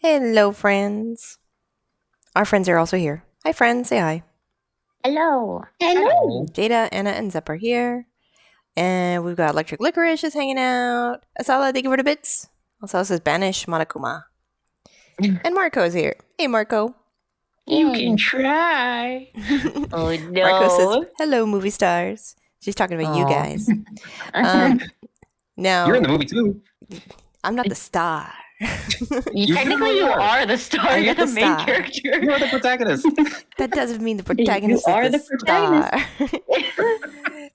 Hello, friends. Our friends are also here. Hi, friends. Say hi. Hello. Hello. Jada, Anna, and Zep are here. And we've got Electric Licorice just hanging out. Asala, thank you for the bits. Also says Banish Monokuma. And Marco's here. Hey, Marco. You Yay. can try. Oh Marco says, no. hello, movie stars. She's talking about you Aw. guys. Now, You're in the movie too. I'm not the star. You Technically, you are the star. I'm You're not the the main star. character. You're the protagonist. That doesn't mean the protagonist are is the, the protagonist. star.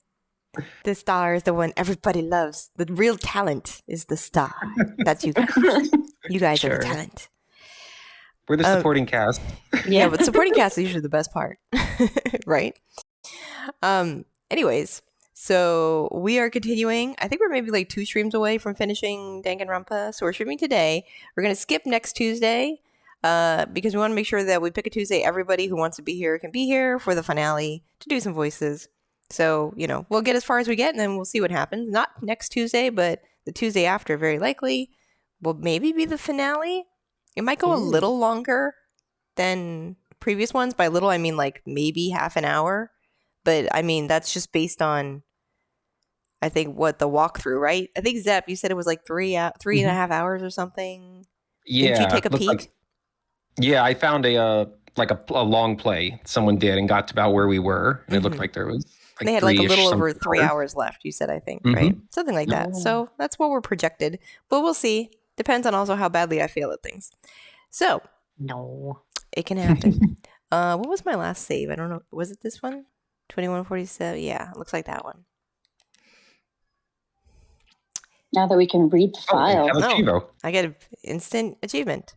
The star is the one everybody loves. The real talent is the star. That's you guys. You guys are the Sure. talent. We're the supporting cast. Yeah, but supporting cast is usually the best part, right? Anyways, so we are continuing. I think we're maybe like 2 streams away from finishing Danganronpa. So we're streaming today. We're gonna skip next Tuesday because we want to make sure that we pick a Tuesday. Everybody who wants to be here can be here for the finale to do some voices. So we'll get as far as we get, and then we'll see what happens. Not next Tuesday, but the Tuesday after, very likely, will maybe be the finale. It might go a little longer than previous ones. By little, I mean like maybe half an hour. But I mean, that's just based on, I think, what the walkthrough, right? I think Zep, you said it was like three and a half hours or something. Yeah. Didn't you take a looks peek? like- yeah, I found a long play someone did and got to about where we were, and it looked like there was like They had like a 3-ish little over something 3 hours left, you said, I think, Mhm. right? Something like that. So that's what we're projected. But we'll see. Depends on also how badly I fail at things. So No. it can happen. What was my last save? I don't know. Was it this one? 2147? Yeah, looks like that one. Now that we can read the file. Have a Chivo. I get an instant achievement.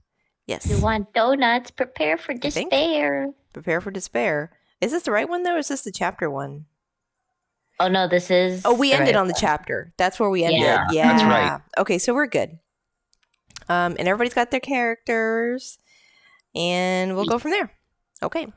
Yes. You want donuts? Prepare for think? despair. Prepare for despair. Is this the right one, though, or is this the chapter one? Oh no, this is. Oh, we the ended right on the one. chapter. That's where we ended. Yeah, that's right. Okay, so we're good. And everybody's got their characters, and we'll go from there. Okay.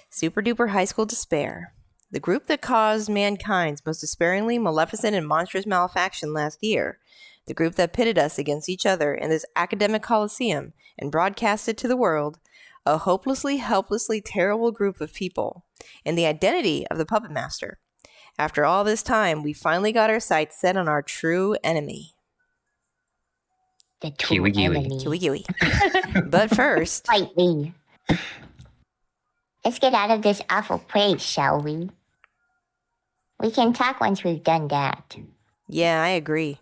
Super duper high school despair. The group that caused mankind's most despairingly maleficent and monstrous malefaction last year. The group that pitted us against each other in this academic coliseum and broadcasted to the world. A hopelessly, helplessly terrible group of people. And the identity of the puppet master. After all this time, we finally got our sights set on our true enemy. The true Kiwi Kiwi. enemy. Kiwi Kiwi. But first, Fight me. Let's get out of this awful place, shall we? We can talk once we've done that. yeah, I agree.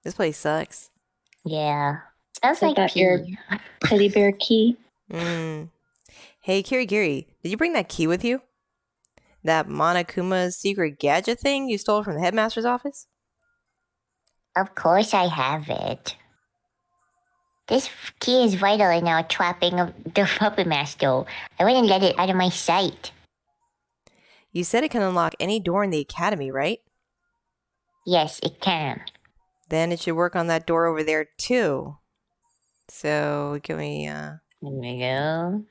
This place sucks. Yeah. Sounds So like got your pee. teddy bear key. Hey, Kiri, did you bring that key with you? That Monokuma's secret gadget thing you stole from the headmaster's office? Of course I have it. This key is vital in our trapping of the puppet master. I wouldn't let it out of my sight. You said it can unlock any door in the academy, right? Yes, it can. Then it should work on that door over there, too. So, can we, There we go.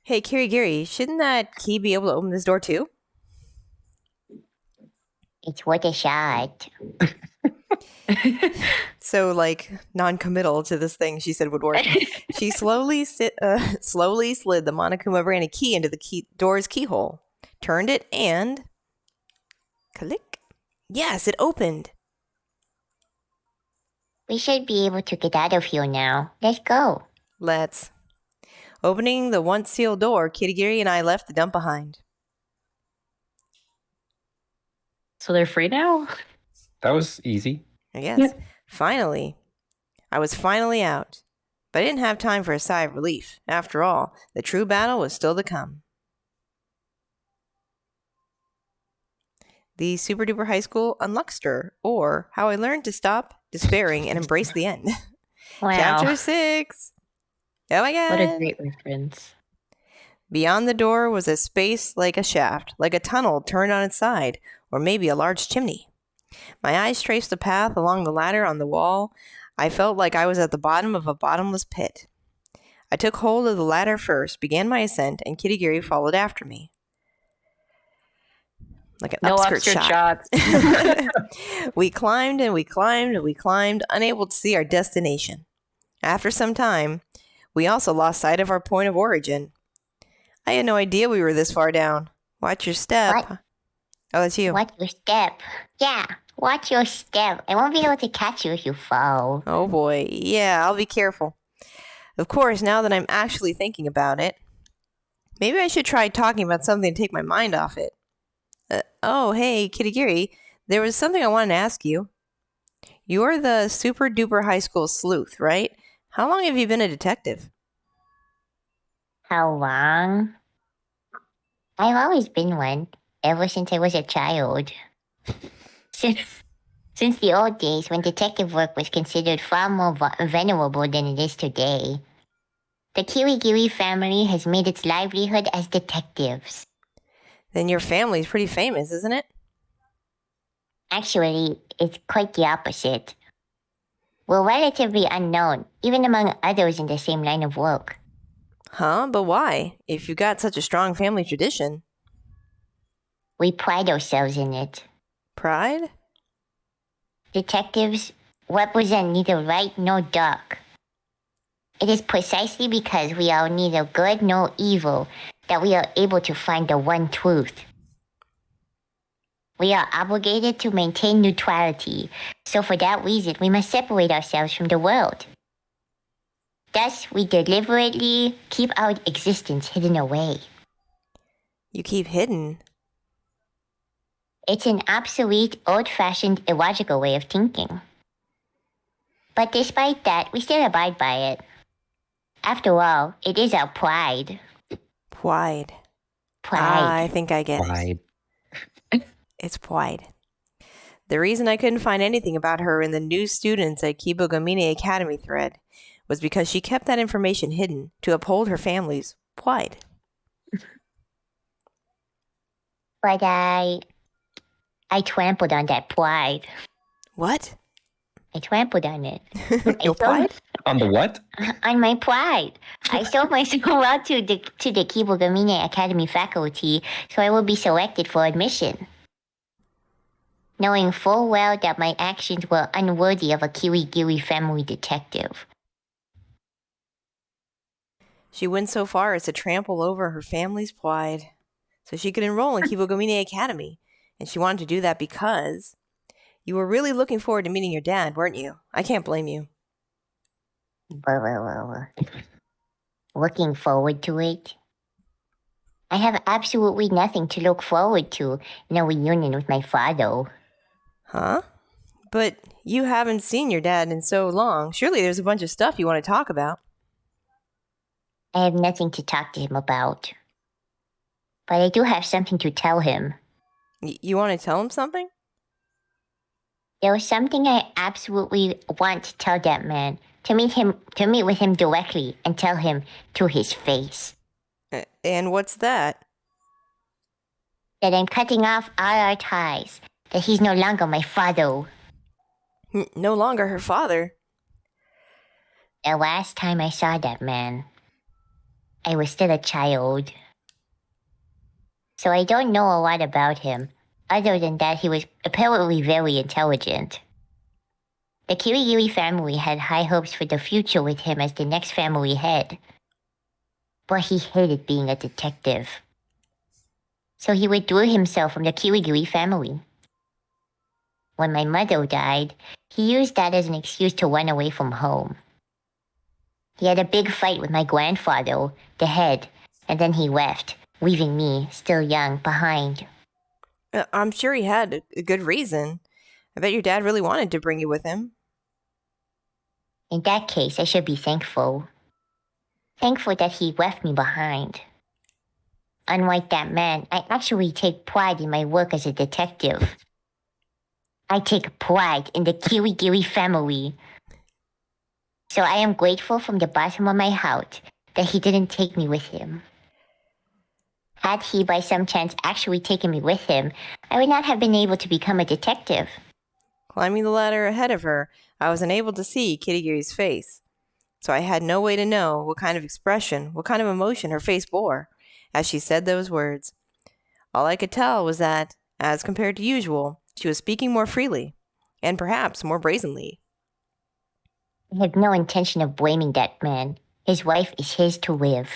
Hey, Kiri, shouldn't that key be able to open this door, too? It's worth a shot. So, like, non-committal to this thing she said would work. She slowly slid the Monokuma branded key into the door's keyhole, turned it, and click. Yes, it opened. We should be able to get out of here now. Let's go. Let's. Opening the once sealed door, Kirigiri and I left the dump behind. So they're free now? That was easy. I guess. Yep. Finally. I was finally out. But I didn't have time for a sigh of relief. After all, the true battle was still to come. The Super Duper High School Unluckster, or How I Learned to Stop Despairing and Embrace the End. Wow. Chapter 6. Oh my god. What a great reference. Beyond the door was a space like a shaft, like a tunnel turned on its side, or maybe a large chimney. My eyes traced the path along the ladder on the wall. I felt like I was at the bottom of a bottomless pit. I took hold of the ladder first, began my ascent, and Kirigiri followed after me. like an No upskirt upskirt shot. shots. We climbed and we climbed and we climbed, unable to see our destination. After some time, we also lost sight of our point of origin. I had no idea we were this far down. Watch your step. What? Oh, that's you. Watch your step. Yeah, watch your step. I won't be able to catch you if you fall. Oh boy. Yeah, I'll be careful. Of course, now that I'm actually thinking about it, maybe I should try talking about something to take my mind off it. Oh, hey, Kitagiri, there was something I wanted to ask you. You're the super duper high school sleuth, right? How long have you been a detective? How long? I've always been one, ever since I was a child. Since the old days when detective work was considered far more venerable than it is today. The Kirigiri family has made its livelihood as detectives. Then your family's pretty famous, isn't it? Actually, it's quite the opposite. We're relatively unknown, even among others in the same line of work. Huh? But why? If you got such a strong family tradition. We pride ourselves in it. Pride? Detectives represent neither right nor dark. It is precisely because we are neither good nor evil that we are able to find the one truth. We are obligated to maintain neutrality, so for that reason we must separate ourselves from the world. Thus, we deliberately keep our existence hidden away. You keep hidden. It's an obsolete, old-fashioned, illogical way of thinking. But despite that, we still abide by it. After all, it is our pride. Pride. Pride. I think I get it. Pride. It's pride. The reason I couldn't find anything about her in the new students at Kibogamine Academy thread was because she kept that information hidden to uphold her family's pride. But I trampled on that pride. What? I trampled on it. Your pride? On the what? On my pride. I sold myself out to the Kibogamine Academy faculty, so I will be selected for admission. Knowing full well that my actions were unworthy of a Kirigiri family detective. She went so far as to trample over her family's pride so she could enroll in Kibogamine Academy. And she wanted to do that because you were really looking forward to meeting your dad, weren't you? I can't blame you. Looking forward to it? I have absolutely nothing to look forward to in a reunion with my father. Huh? But you haven't seen your dad in so long. Surely there's a bunch of stuff you want to talk about. I have nothing to talk to him about. But I do have something to tell him. You want to tell him something? There was something I absolutely want to tell that man. To meet with him directly and tell him to his face. And what's that? That I'm cutting off all our ties. That he's no longer my father. No longer her father. The last time I saw that man, I was still a child. So I don't know a lot about him, other than that he was apparently very intelligent. The Kirigiri family had high hopes for the future with him as the next family head. But he hated being a detective. So he withdrew himself from the Kirigiri family. When my mother died, he used that as an excuse to run away from home. He had a big fight with my grandfather, the head, and then he left, leaving me, still young, behind. I'm sure he had a good reason. I bet your dad really wanted to bring you with him. In that case, I should be thankful. Thankful that he left me behind. Unlike that man, I actually take pride in my work as a detective. I take pride in the Kirigiri family. So I am grateful from the bottom of my heart that he didn't take me with him. Had he by some chance actually taken me with him, I would not have been able to become a detective. Climbing the ladder ahead of her, I was unable to see Kitagiri's face. So I had no way to know what kind of expression, what kind of emotion her face bore as she said those words. All I could tell was that, As compared to usual, she was speaking more freely, and perhaps more brazenly. I have no intention of blaming that man. His wife is his to live.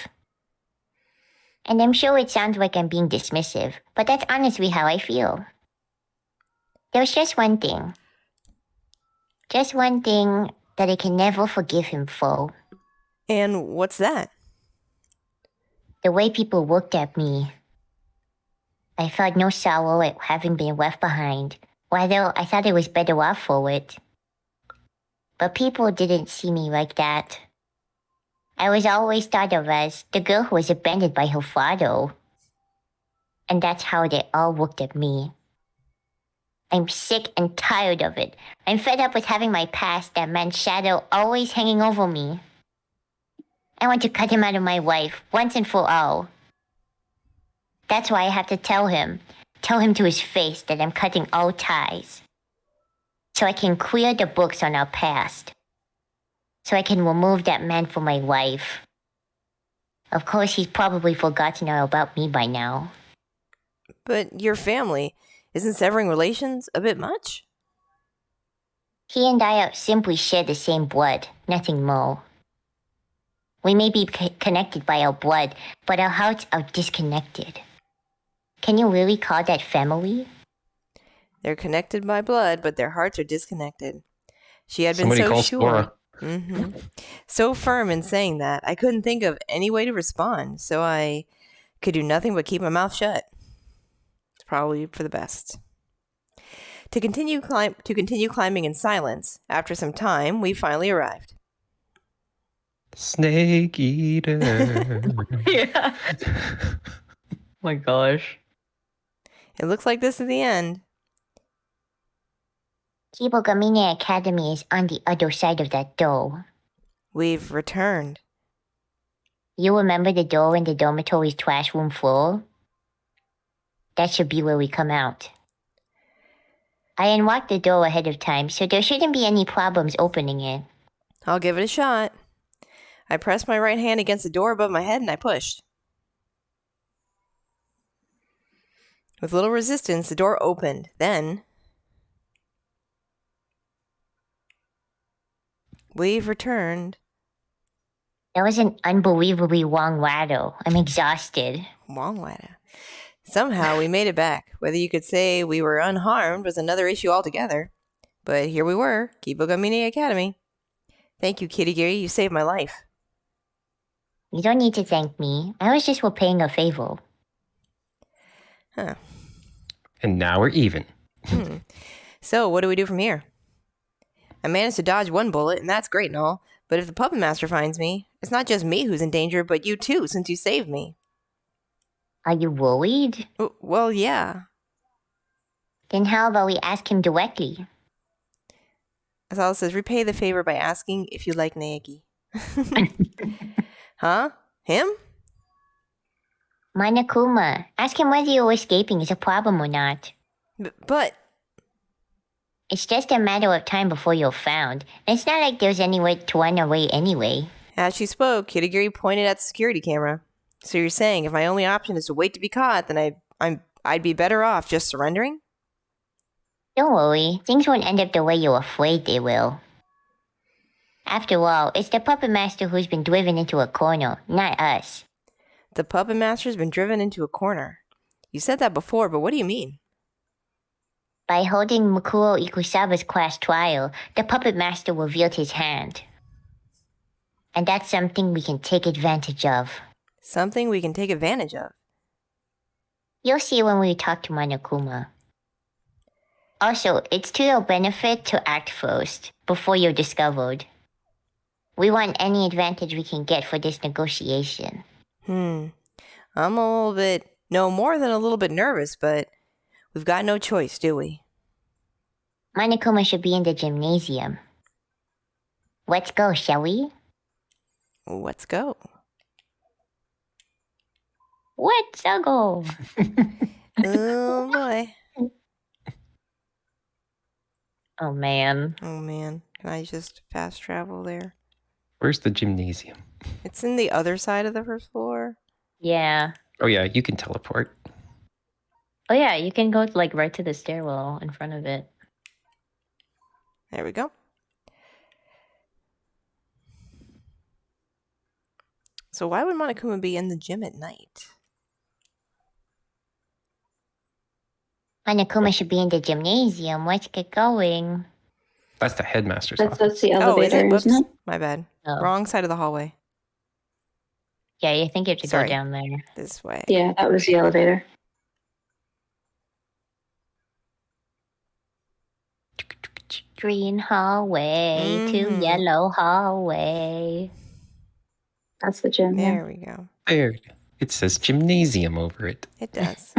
And I'm sure it sounds like I'm being dismissive, but that's honestly how I feel. There's just one thing. Just one thing that I can never forgive him for. And what's that? The way people looked at me. I felt no sorrow at having been left behind, while I thought I was better off for it. But people didn't see me like that. I was always thought of as the girl who was abandoned by her father. And that's how they all looked at me. I'm sick and tired of it. I'm fed up with having my past, that man's shadow, always hanging over me. I want to cut him out of my life, once and for all. That's why I have to tell him to his face that I'm cutting all ties. So I can clear the books on our past. So I can remove that man from my life. Of course, he's probably forgotten all about me by now. But your family, isn't severing relations a bit much? He and I simply share the same blood, nothing more. We may be connected by our blood, but our hearts are disconnected. Can you really call that family? They're connected by blood, but their hearts are disconnected. She had Somebody been so call sure. Sora. So firm in saying that, I couldn't think of any way to respond, so I could do nothing but keep my mouth shut. It's probably for the best. To continue climbing in silence, after some time, we finally arrived. Snake eater. Yeah. My gosh. It looks like this is the end. Kibogamine Academy is on the other side of that door. We've returned. You remember the door in the dormitory's trash room floor? That should be where we come out. I unlocked the door ahead of time, so there shouldn't be any problems opening it. I'll give it a shot. I pressed my right hand against the door above my head and I pushed. With little resistance, the door opened. Then, we've returned. That was an unbelievably long ladder. I'm exhausted. Long ladder. Somehow we made it back. Whether you could say we were unharmed was another issue altogether. But here we were, Kibogamine Academy. Thank you, Kirigiri. You saved my life. You don't need to thank me. I was just repaying a favor. Huh. And now we're even. So, what do we do from here? I managed to dodge one bullet, and that's great and all. But if the puppet master finds me, it's not just me who's in danger, but you too, since you saved me. Are you worried? Well, yeah. Then how about we ask him directly? Asala says, repay the favor by asking if you like Naegi. Huh? Him? Monokuma, ask him whether your escaping is a problem or not. But... It's just a matter of time before you're found. And it's not like there's any way to run away anyway. As she spoke, Kirigiri pointed at the security camera. So you're saying if my only option is to wait to be caught, then I'd be better off just surrendering? Don't worry, things won't end up the way you're afraid they will. After all, it's the puppet master who's been driven into a corner, not us. The puppet master's been driven into a corner. You said that before, but what do you mean? By holding Mukuro Ikusaba's class trial, the puppet master revealed his hand. And that's something we can take advantage of. Something we can take advantage of. You'll see when we talk to Monokuma. Also, it's to your benefit to act first, before you're discovered. We want any advantage we can get for this negotiation. I'm a little bit, no, more than a little bit nervous, but we've got no choice, do we? Monokuma should be in the gymnasium. Let's go, shall we? Let's go. Let's go. Oh, boy. Oh man. Oh, man. Can I just fast travel there? Where's the gymnasium? It's in the other side of the first floor. Yeah. Oh, yeah, you can teleport. Oh yeah, you can go like right to the stairwell in front of it. There we go. So why would Monokuma be in the gym at night? Monokuma should be in the gymnasium. Let's get going. That's the headmaster's That's office. the Oh, is elevator, it? Whoops. isn't it? My bad. Oh. Wrong side of the hallway. Yeah, you think you have to Sorry. go down there. This way. Yeah, that was the elevator. Green hallway to Mhm. yellow hallway. That's the gym. There we go. There. It says gymnasium over it. It does.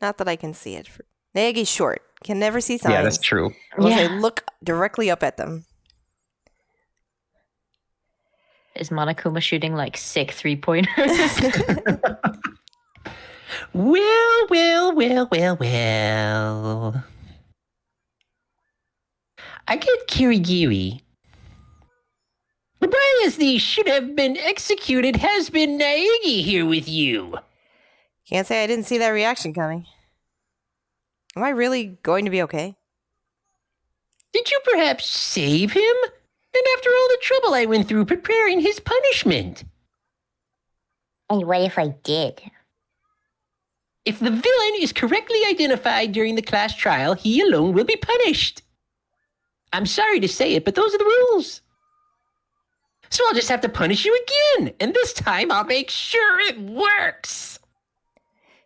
Not that I can see it. Naegi's short. Can never see signs. Yeah, that's true. Unless I Yeah. look directly up at them. Is Monokuma shooting like sick 3-pointers? Well. I get Kirigiri. The bias these should have been executed has been Naegi here with you. Can't say I didn't see that reaction coming. Am I really going to be okay? Did you perhaps save him? And after all the trouble I went through preparing his punishment? And what if I did? If the villain is correctly identified during the class trial, he alone will be punished. I'm sorry to say it, but those are the rules. So I'll just have to punish you again, and this time I'll make sure it works.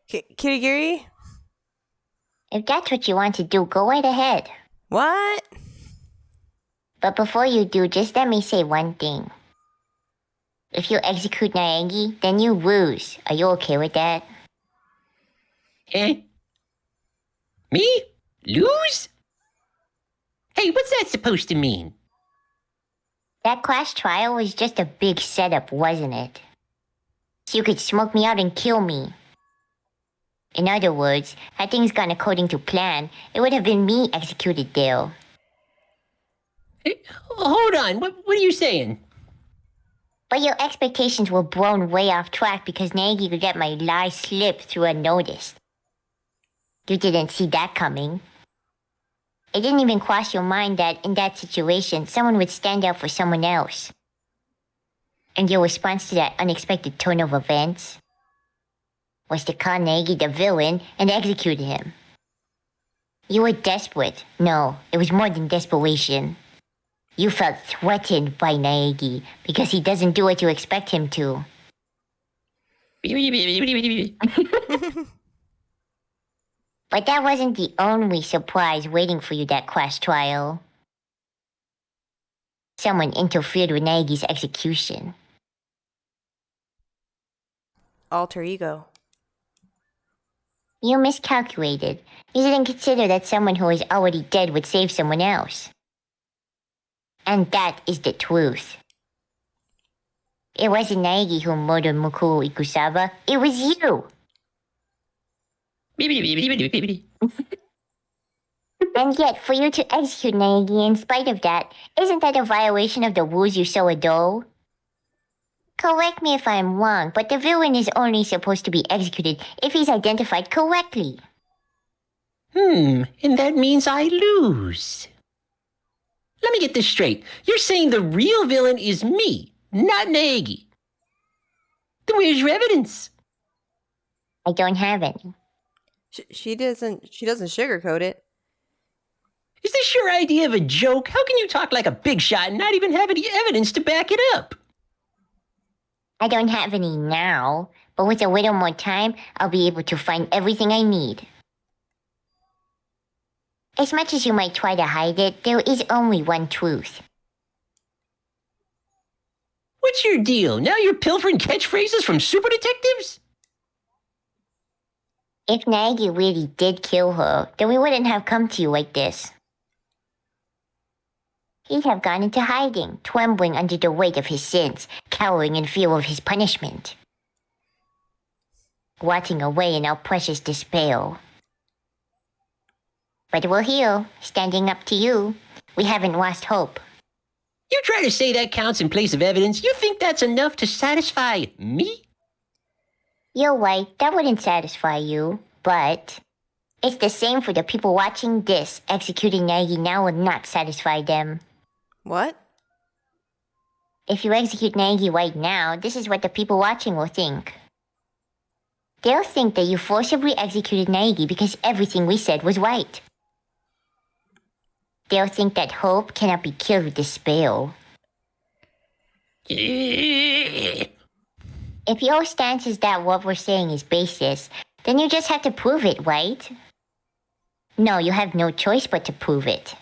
Kirigiri? If that's what you want to do, go right ahead. What? But before you do, just let me say one thing. If you execute Naegi, then you lose. Are you okay with that? Eh? Me? Lose? Hey, what's that supposed to mean? That class trial was just a big setup, wasn't it? So you could smoke me out and kill me. In other words, had things gone according to plan, it would have been me executed there. Hey, hold on, what are you saying? But your expectations were blown way off track because Naegi could let my lie slip through unnoticed. You didn't see that coming. It didn't even cross your mind that in that situation, someone would stand up for someone else. And your response to that unexpected turn of events was to call Naegi the villain and execute him. You were desperate. No, it was more than desperation. You felt threatened by Naegi because he doesn't do what you expect him to. But that wasn't the only surprise waiting for you that class trial. Someone interfered with Naegi's execution. Alter ego. You miscalculated. You didn't consider that someone who is already dead would save someone else. And that is the truth. It wasn't Naegi who murdered Mukuro Ikusawa. It was you. And yet, for you to execute Naegi in spite of that, isn't that a violation of the rules you so adore? Correct me if I'm wrong, but the villain is only supposed to be executed if he's identified correctly. And that means I lose. Let me get this straight. You're saying the real villain is me, not Naegi. Then where's your evidence? I don't have any. She doesn't sugarcoat it. Is this your idea of a joke? How can you talk like a big shot and not even have any evidence to back it up? I don't have any now, but with a little more time, I'll be able to find everything I need. As much as you might try to hide it, there is only one truth. What's your deal? Now you're pilfering catchphrases from super detectives? If Naegi really did kill her, then we wouldn't have come to you like this. He'd have gone into hiding, trembling under the weight of his sins, cowering in fear of his punishment. Rotting away in our precious despair. But we're here, standing up to you. We haven't lost hope. You try to say that counts in place of evidence. You think that's enough to satisfy me? You're right, that wouldn't satisfy you, but It's the same for the people watching this. Executing Nagy now will not satisfy them. What? If you execute Nagy right now, this is what the people watching will think. They'll think that you forcibly executed Nagy because everything we said was right. They'll think that hope cannot be killed with the spell. If your stance is that what we're saying is baseless, then you just have to prove it, right? No, you have no choice but to prove it.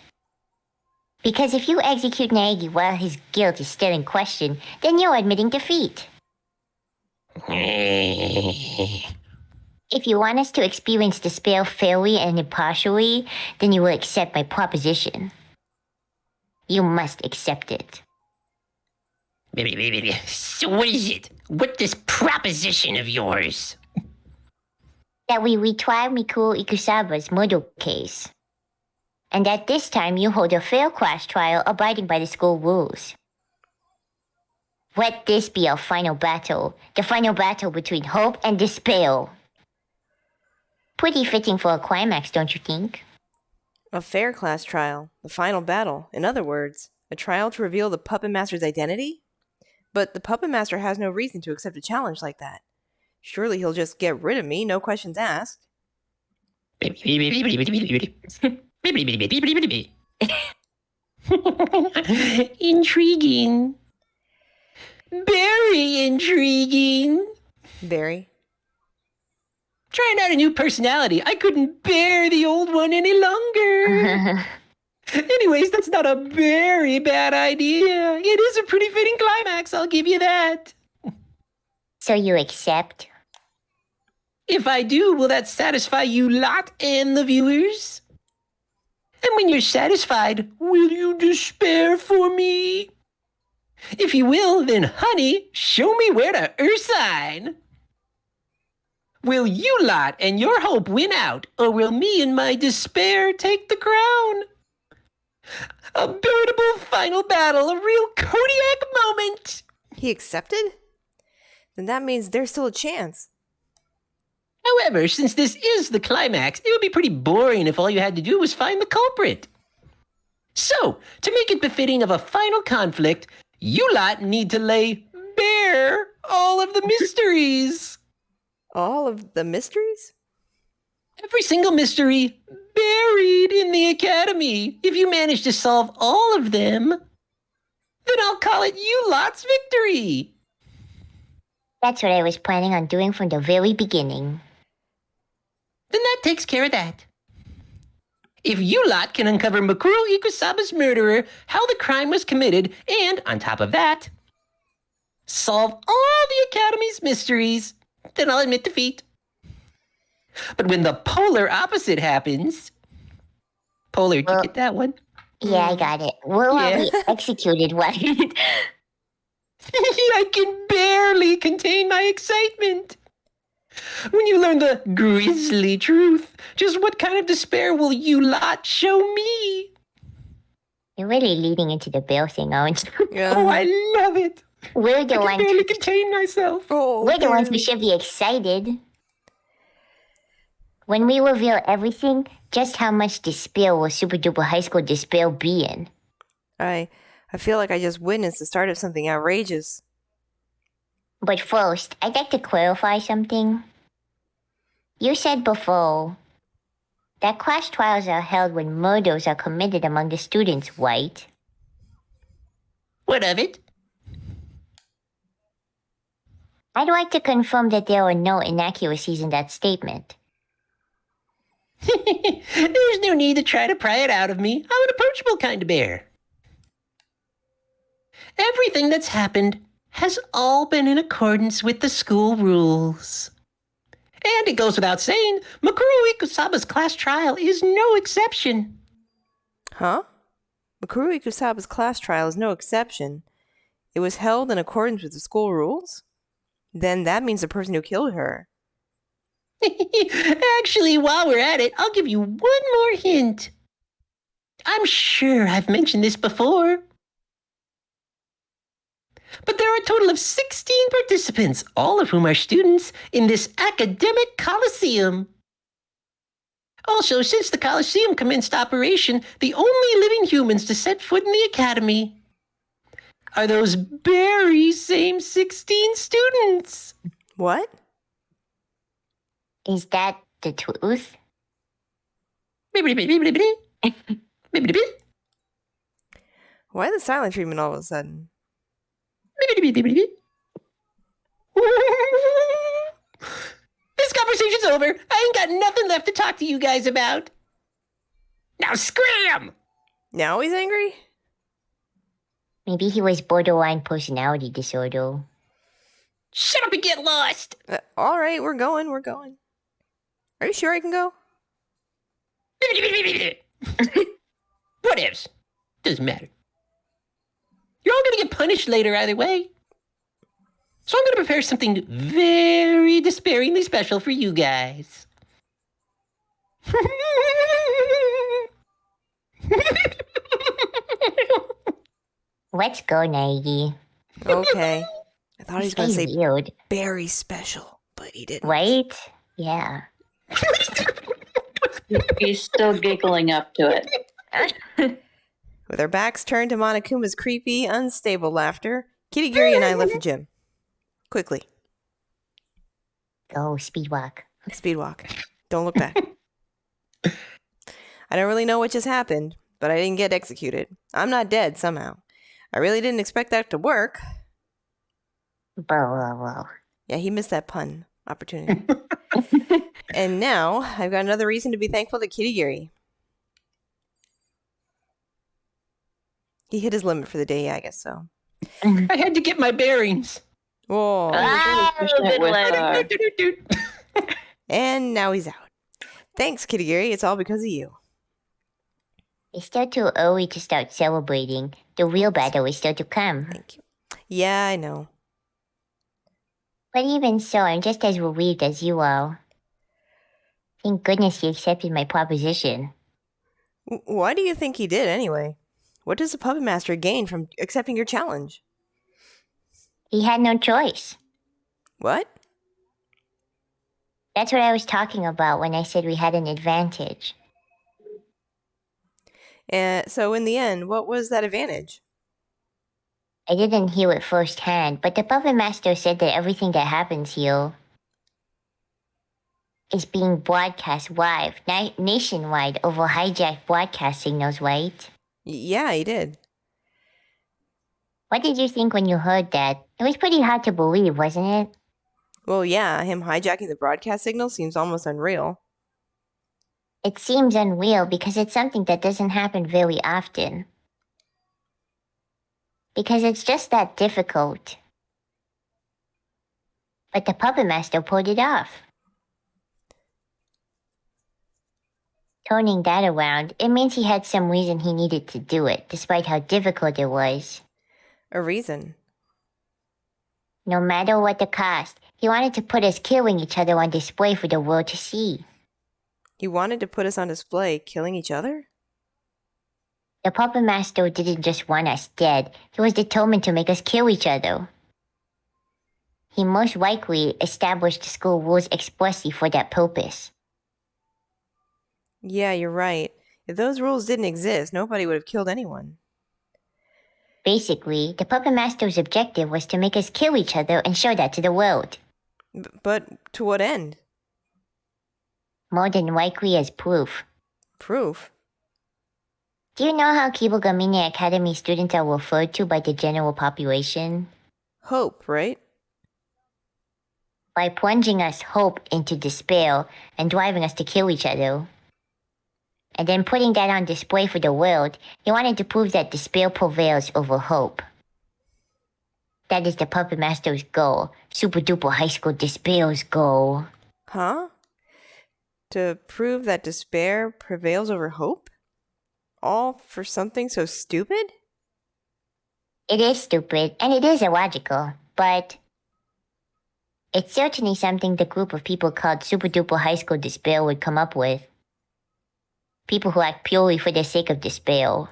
Because if you execute Nagy while his guilt is still in question, then you're admitting defeat. If you want us to experience the spell fairly and impartially, then you will accept my proposition. You must accept it. So what is it? What's this proposition of yours? That we retry Mikuro Ikusaba's murder case. And that this time you hold a fair class trial abiding by the school rules. Let this be our final battle. The final battle between hope and despair. Pretty fitting for a climax, don't you think? A fair class trial. The final battle. In other words, a trial to reveal the Puppet Master's identity? But the Puppet Master has no reason to accept a challenge like that. Surely he'll just get rid of me, no questions asked. Intriguing. Very intriguing. Very. Trying out a new personality. I couldn't bear the old one any longer. Anyways, that's not a very bad idea. It is a pretty fitting climax, I'll give you that. So you accept? If I do, will that satisfy you lot and the viewers? And when you're satisfied, will you despair for me? If you will, then honey, show me where to Ursine. Will you lot and your hope win out, or will me and my despair take the crown? A veritable final battle, a real Kodiak moment. He accepted? Then that means there's still a chance. However, since this is the climax, it would be pretty boring if all you had to do was find the culprit. So, to make it befitting of a final conflict, you lot need to lay bare all of the mysteries. All of the mysteries? Every single mystery buried in the academy. If you manage to solve all of them, then I'll call it you lot's victory. That's what I was planning on doing from the very beginning. Then that takes care of that. If you lot can uncover Mikuro Ikusaba's murderer, how the crime was committed, and, on top of that, solve all the Academy's mysteries, then I'll admit defeat. But when the polar opposite happens... Polar, did you get that one? Yeah, I got it. We'll all be executed, what? I can barely contain my excitement. When you learn the grisly truth, just what kind of despair will you lot show me? You're really leading into the Bill thing, aren't you? Yeah. Oh, I love it. We're the I can ones. barely contain myself. Oh, We're the ones who should be excited. When we reveal everything, just how much despair will Super Duper High School despair be in? I feel like I just witnessed the start of something outrageous. But first, I'd like to clarify something. You said before that class trials are held when murders are committed among the students, right? What of it? I'd like to confirm that there are no inaccuracies in that statement. There's no need to try to pry it out of me. I'm an approachable kind of bear. Everything that's happened has all been in accordance with the school rules. And it goes without saying, Mikuro Ikusaba's class trial is no exception. Huh? Mikuro Ikusaba's class trial is no exception. It was held in accordance with the school rules? Then that means the person who killed her. Actually, while we're at it, I'll give you one more hint. I'm sure I've mentioned this before. But there are a total of 16 participants, all of whom are students, in this academic coliseum. Also, since the Coliseum commenced operation, the only living humans to set foot in the academy are those very same 16 students. What? Is that the truth? Why the silent treatment all of a sudden? This conversation's over. I ain't got nothing left to talk to you guys about. Now scram! Now he's angry? Maybe he was borderline personality disorder. Shut up and get lost! All right, we're going. Are you sure I can go? What ifs? Doesn't matter. You're all gonna get punished later either way. So I'm gonna prepare something very despairingly special for you guys. Let's go, Nagi. Okay. I thought he was going to say weird. very special, but he didn't. Right? Yeah. He's still giggling up to it. With our backs turned to Monokuma's creepy, unstable laughter, Kirigiri and I left the gym. Quickly. Go, speed walk. Speed walk. Don't look back. I don't really know what just happened, but I didn't get executed. I'm not dead somehow. I really didn't expect that to work. Whoa. Yeah, he missed that pun opportunity. And now I've got another reason to be thankful to Kirigiri. He hit his limit for the day, yeah, I guess so. I had to get my bearings. Whoa. Pushing it with, And now he's out. Thanks, Kirigiri. It's all because of you. It's still too early to start celebrating. The real battle is still to come. Thank you. Yeah, I know. But even so, I'm just as relieved as you are. Thank goodness you accepted my proposition. Why do you think he did anyway? What does the puppet master gain from accepting your challenge? He had no choice. What? That's what I was talking about when I said we had an advantage. So in the end, what was that advantage? I didn't hear it firsthand, but the puppet master said that everything that happens here is being broadcast live, nationwide over hijacked broadcast signals, right? Yeah, he did. What did you think when you heard that? It was pretty hard to believe, wasn't it? Well, yeah, him hijacking the broadcast signal seems almost unreal. It seems unreal because it's something that doesn't happen very often. Because it's just that difficult. But the puppet master pulled it off. Turning that around, it means he had some reason he needed to do it, despite how difficult it was. A reason. No matter what the cost, he wanted to put us killing each other on display for the world to see. He wanted to put us on display, killing each other? The puppet master didn't just want us dead, he was determined to make us kill each other. He most likely established the school rules expressly for that purpose. Yeah, you're right. If those rules didn't exist, nobody would have killed anyone. Basically, the puppet master's objective was to make us kill each other and show that to the world. But to what end? More than likely as proof. Proof? Do you know how Kibogamine Academy students are referred to by the general population? Hope, right? By plunging us hope into despair and driving us to kill each other. And then putting that on display for the world, he wanted to prove that despair prevails over hope. That is the puppet master's goal. Super duper high school despair's goal. Huh? To prove that despair prevails over hope? All for something so stupid? It is stupid, and it is illogical, but it's certainly something the group of people called Super Duper High School Despair would come up with. People who act purely for the sake of despair.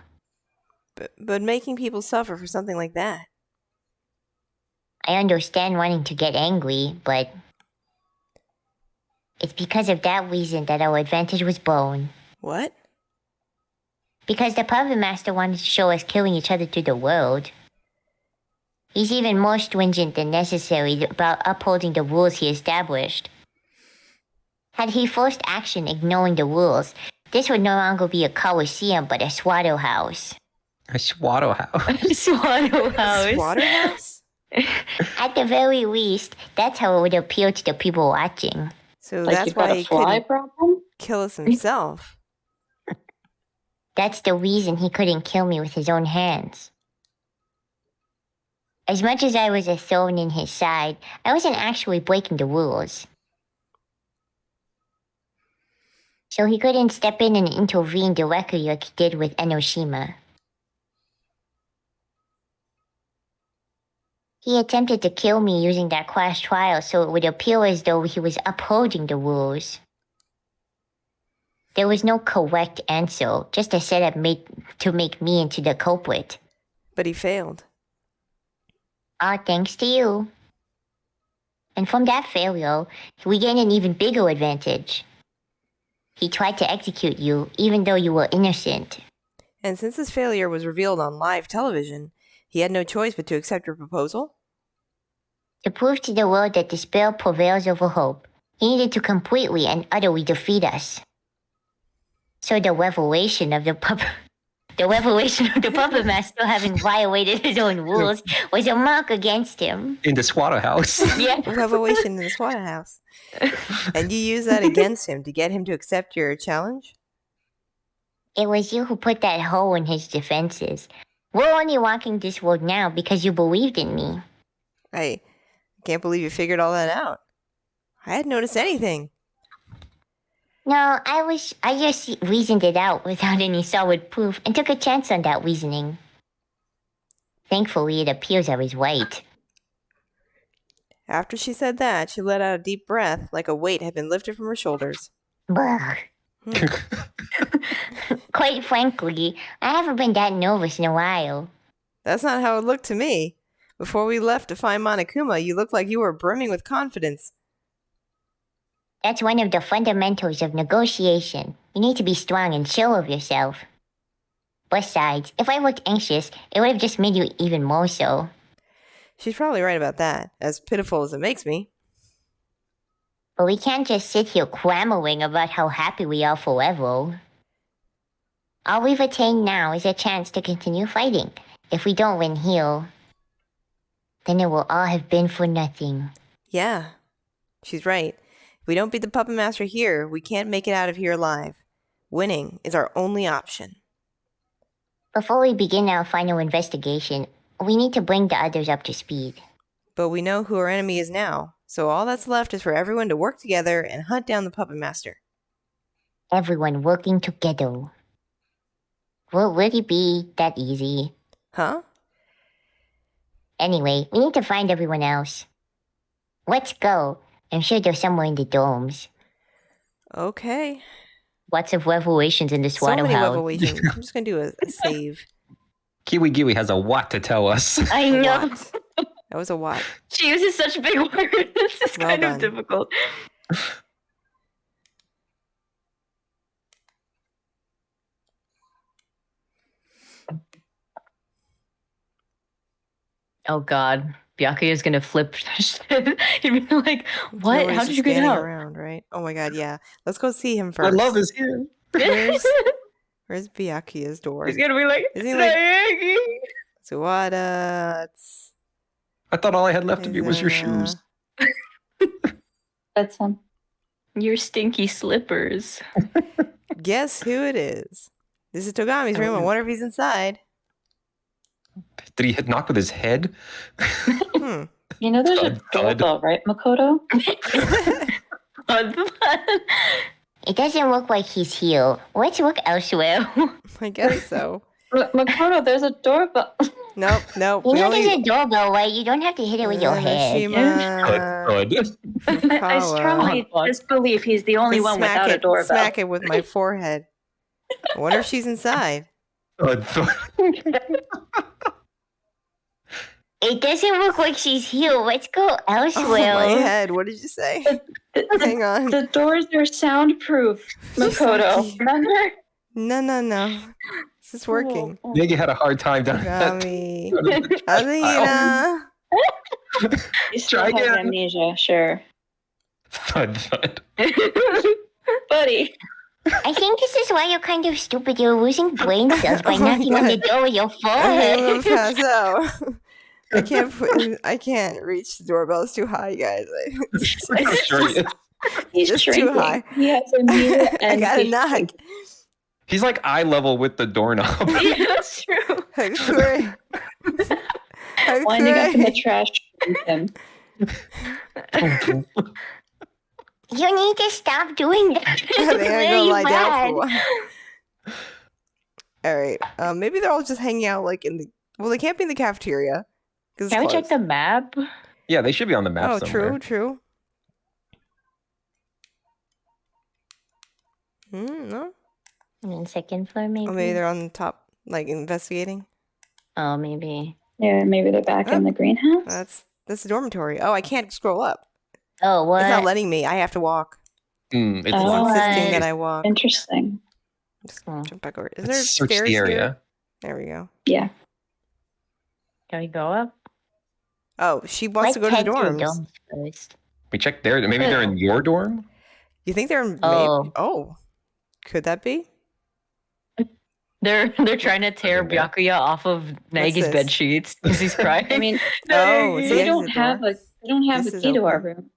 But making people suffer for something like that? I understand wanting to get angry, but It's because of that reason that our advantage was born. What? Because the Puppet Master wanted to show us killing each other to the world. He's even more stringent than necessary about upholding the rules he established. Had he forced action ignoring the rules, this would no longer be a Colosseum but a slaughterhouse. A swaddle house. Slaughterhouse. Slaughterhouse? At the very least, that's how it would appeal to the people watching. So Like that's you've got why a he fly couldn't problem? kill us himself. That's the reason he couldn't kill me with his own hands. As much as I was a thorn in his side, I wasn't actually breaking the rules. So he couldn't step in and intervene directly like he did with Enoshima. He attempted to kill me using that class trial so it would appear as though he was upholding the rules. There was no correct answer, just a setup made to make me into the culprit. But he failed. All thanks to you. And from that failure, we gained an even bigger advantage. He tried to execute you, even though you were innocent. And since his failure was revealed on live television, he had no choice but to accept your proposal? To prove to the world that despair prevails over hope, he needed to completely and utterly defeat us. So the revelation of the puppet master having violated his own rules was a mark against him. In the swaddle house. Yeah. Revelation in the slaughterhouse. And you use that against him to get him to accept your challenge? It was you who put that hole in his defenses. We're only walking this world now because you believed in me. I can't believe you figured all that out. I hadn't noticed anything. No, I just reasoned it out without any solid proof and took a chance on that reasoning. Thankfully, it appears I was right. After she said that, she let out a deep breath like a weight had been lifted from her shoulders. Blah. Quite frankly, I haven't been that nervous in a while. That's not how it looked to me. Before we left to find Monokuma, you looked like you were brimming with confidence. That's one of the fundamentals of negotiation. You need to be strong and sure of yourself. Besides, if I looked anxious, it would have just made you even more so. She's probably right about that, as pitiful as it makes me. But we can't just sit here clamoring about how happy we are forever. All we've attained now is a chance to continue fighting. If we don't win here, then it will all have been for nothing. Yeah, she's right. If we don't beat the Puppet Master here, we can't make it out of here alive. Winning is our only option. Before we begin our final investigation, we need to bring the others up to speed. But we know who our enemy is now, so all that's left is for everyone to work together and hunt down the Puppet Master. Everyone working together. Will it really be that easy? Huh? Anyway, we need to find everyone else. Let's go. I'm sure they're somewhere in the domes. Okay. Lots of revelations in the So many slaughterhouse. revelations. I'm just going to do a save. Kiwi Giwi has a what to tell us. I A know. what? That was a what? She uses such big words. This is Well kind done. of difficult. Oh God, Byakuya is gonna flip. He'd be like, "What? Nobody's How did just you get standing out?" around, right? Oh my god, yeah. Let's go see him first. Our love is here. Where's Byakuya's door? He's gonna be like, Is he like- "Sayagi." So what? I thought all I had left of you was your shoes. That's him. Your stinky slippers. Guess who it is? This is Togami's room. I wonder if he's inside. Did he hit knock with his head? Hmm. You know there's a Thud, thud. doorbell, right, Makoto? It doesn't look like he's here. Let's look elsewhere. I guess so. Makoto, there's a doorbell. Nope. You know there's a doorbell, right? You don't have to hit it with your head. Thud, thud. I strongly disbelieve he's the only one without a doorbell. Smack it with my forehead. I wonder if she's inside. Thud, thud. It doesn't look like she's healed. Let's go Oh, elsewhere. my head. What did you say? Hang on. The doors are soundproof, Makoto. Saki. Remember? No. This is working. Negi had a hard time down that. Gummy. Alina. You still Try have again. amnesia, sure. Thud. Buddy. I think this is why you're kind of stupid. You're losing brain cells by Oh my knocking on the God. door with your I'm forehead. gonna pass out. I can't reach the doorbell. It's too high, guys. I'm sure he is. He's Just too shrinking. high. He has amnesia I and gotta he's knock. shrinking. He's like eye level with the doorknob. Yeah, that's true. Hugthray. Winding up in the Hugthray. trash with him. You need to stop doing that. I think I'm gonna Very lie down for a bad. while. All right. Maybe they're all just hanging out like in the. Well, they can't be in the cafeteria. Can we check the map? Yeah, they should be on the map Oh, somewhere. true. No. I mean, second floor, maybe. Oh, maybe they're on the top, like investigating. Oh, maybe. Yeah, maybe they're back in the greenhouse. That's the dormitory. Oh, I can't scroll up. Oh, what? It's not letting me. I have to walk. It's It's Oh. insisting that What? I walk. Interesting. Just Hmm. jump back over. Is Let's there search stairs the here? area. There we go. Yeah. Can we go up? Oh, she wants to go to the dorms. First. We checked there. Maybe they're in your dorm. You think they're Oh. Oh, could that be? They're trying to tear Okay, yeah. Byakuya off of Nagi's this? bed sheets because he's crying. I mean, Oh, it's the they don't exit have door. the This is key to our open. room.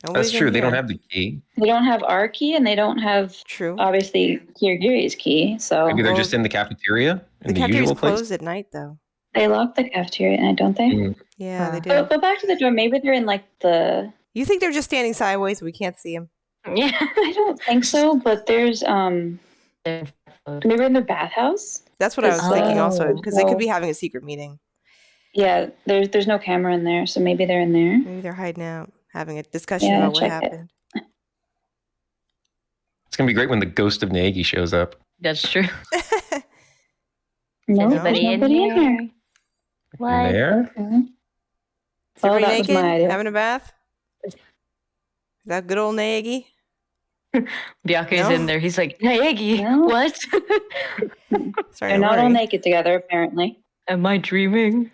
Nobody's That's in true. They don't here. have the key. They don't have our key, and they don't have True. obviously Kirigiri's key. So Maybe they're Well, just in the cafeteria The in the cafeteria's usual place. closed at night, though. they lock the cafeteria, and don't they? Mm. Yeah, they do. Go back to the door. Maybe they're in like the. You think they're just standing sideways? We can't see them. Yeah. I don't think so, but there's maybe in the bathhouse. That's what I was thinking, also, Oh, because they could well. be having a secret meeting. Yeah, there's no camera in there, so maybe they're in there. Maybe they're hiding out, having a discussion Yeah, about what check it. happened. It's gonna be great when the ghost of Nagi shows up. That's true. No, there's Anybody in nobody in here? here. What? There. Okay. Is Oh, everybody that was naked? my idea. Having a bath? Is that good old Nagy? Byakuya's No? in there. He's like, Naegi, No. what? Starting They're to not all worry. naked together, apparently. Am I dreaming?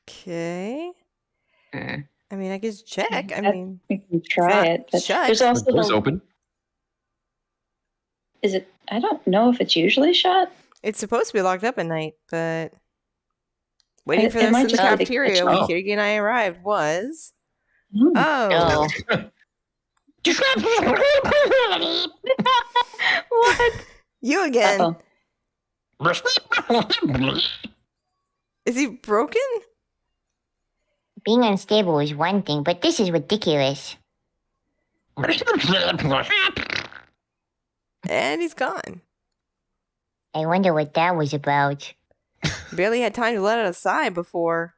Okay. Eh. I mean, I guess check. I That- mean, We can try not it. But shut. there's The also door's the, open. is it? I don't know if it's usually shut. it's supposed to be locked up at night, but waiting It- for it this might in the just be the cafeteria kitchen. when Oh. Kirigi and I arrived was. Hmm. Oh. Oh. What? You again. Uh-oh. Is he broken? Being unstable is one thing, but this is ridiculous. And he's gone. I wonder what that was about. Barely had time to let out a sigh before.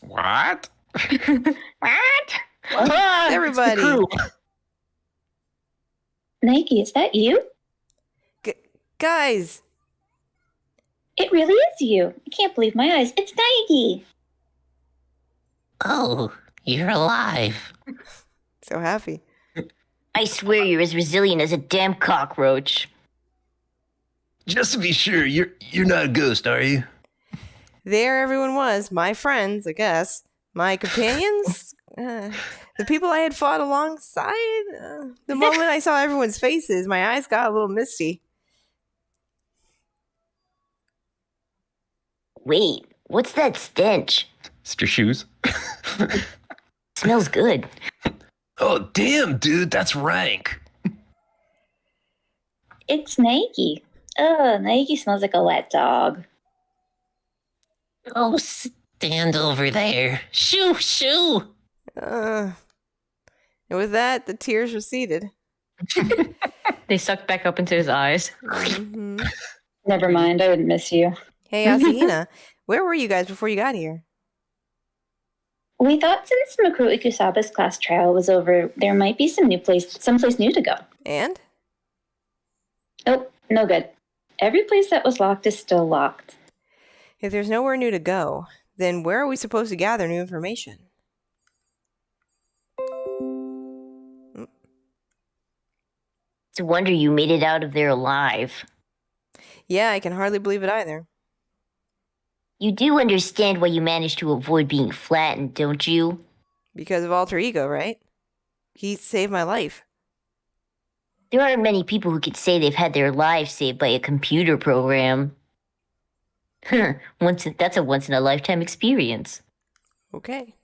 What? What? Ah, Everybody. it's the crew. Nike, is that you? Guys, It really is you. I can't believe my eyes. It's Nike. Oh, you're alive. so happy. I swear you're as resilient as a damn cockroach. Just to be sure, you're not a ghost, are you? There everyone was. My friends, I guess. My companions. The people I had fought alongside. The moment I saw everyone's faces, my eyes got a little misty. Wait, what's that stench? It's your shoes. Smells good. Oh, damn, dude, that's rank. It's Nike. Nike smells like a wet dog. Oh, stand over there. Shoo, shoo. And with that, the tears receded. They sucked back up into his eyes. Mhm. Never mind. I would miss you. Hey, Asahina, where were you guys before you got here? We thought since Makuru Ikusaba's class trial was over, there might be someplace new to go. And? Oh, no good. Every place that was locked is still locked. If there's nowhere new to go, then where are we supposed to gather new information? It's a wonder you made it out of there alive. Yeah, I can hardly believe it either. You do understand why you managed to avoid being flattened, don't you? Because of alter ego, right? He saved my life. There aren't many people who could say they've had their lives saved by a computer program. That's a once-in-a-lifetime experience. Okay.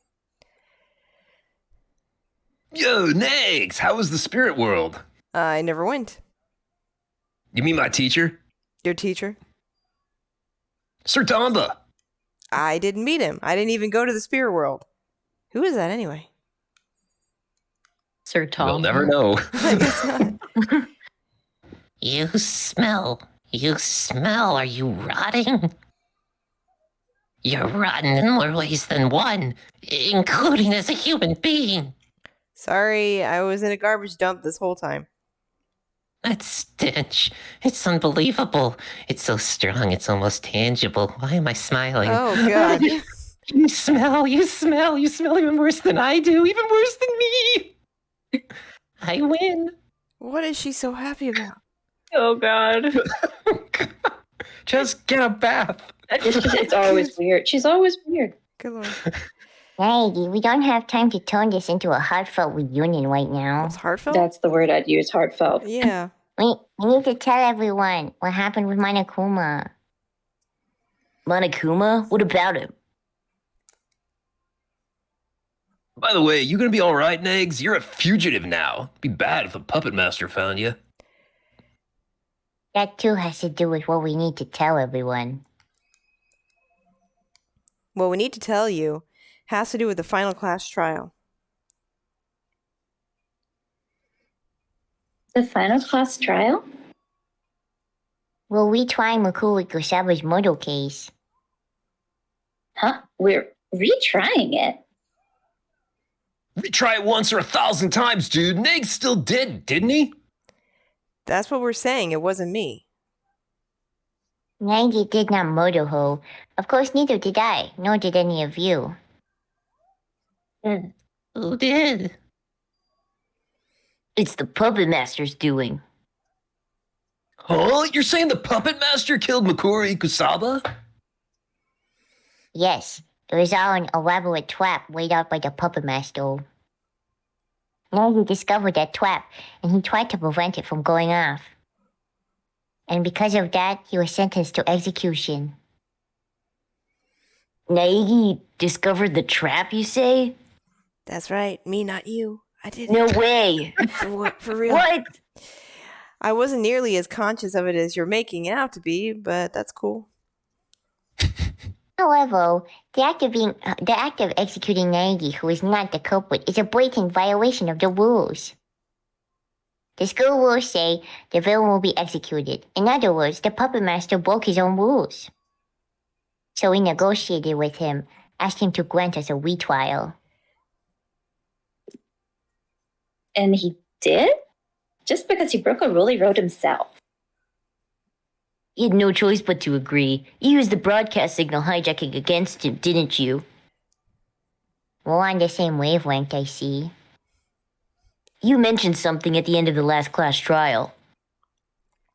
Yo, Nags, how was the spirit world? I never went. You mean my teacher? Your teacher? Sir Tomba. I didn't meet him. I didn't even go to the spirit world. Who is that anyway? Sir Tom. We'll never know. I guess not. You smell. Are you rotting? You're rotten in more ways than one, including as a human being. Sorry, I was in a garbage dump this whole time. That stench. It's unbelievable. It's so strong, it's almost tangible. Why am I smiling? Oh, God. You smell even worse than I do, even worse than me. I win. What is she so happy about? Oh God. Just get a bath. It's always weird. She's always weird. Good Lord. Maggie, we don't have time to turn this into a heartfelt reunion right now. It's heartfelt? That's the word I'd use, heartfelt. Yeah. We need to tell everyone what happened with Monokuma. Monokuma? What about him? By the way, you gonna be all right, Nags? You're a fugitive now. Be bad if the puppet master found you. That too has to do with what we need to tell everyone. What we need to tell you has to do with the final class trial. The final class trial? We'll retry Mukuri Kusaba's murder case. Huh? We're retrying it. Retry it once or 1,000 times, dude. Nags still did, didn't he? That's what we're saying. It wasn't me. Maggie did not murder her. Of course, neither did I, nor did any of you. Who did? It's the puppet master's doing. Huh? You're saying the puppet master killed Makuri Kusaba? Yes, it was all an elaborate trap laid out by the puppet master. Maggie discovered that trap, and he tried to prevent it from going off. And because of that, he was sentenced to execution. Naegi discovered the trap, you say? That's right. Me, not you. I didn't. No way. For real. What? I wasn't nearly as conscious of it as you're making it out to be, but that's cool. However, the act of executing Naegi, who is not the culprit, is a blatant violation of the rules. The school rules say the villain will be executed. In other words, the puppet master broke his own rules. So we negotiated with him, asked him to grant us a retrial. And he did? Just because he broke a rule he wrote himself. You had no choice but to agree. You used the broadcast signal hijacking against him, didn't you? We're on the same wavelength, I see. You mentioned something at the end of the last class trial.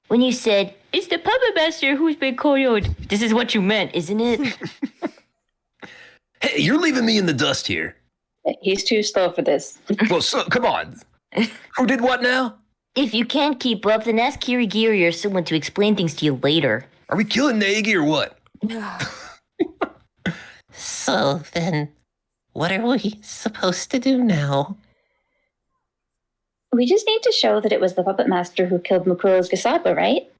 When you said, "It's the puppet master who's been coyoed." This is what you meant, isn't it? Hey, you're leaving me in the dust here. He's too slow for this. Well, so, come on. Who did what now? If you can't keep up, then ask Kirigiri or someone to explain things to you later. Are we killing Naegi or what? So then, what are we supposed to do now? We just need to show that it was the puppet master who killed Mukuro's Gasaba, right?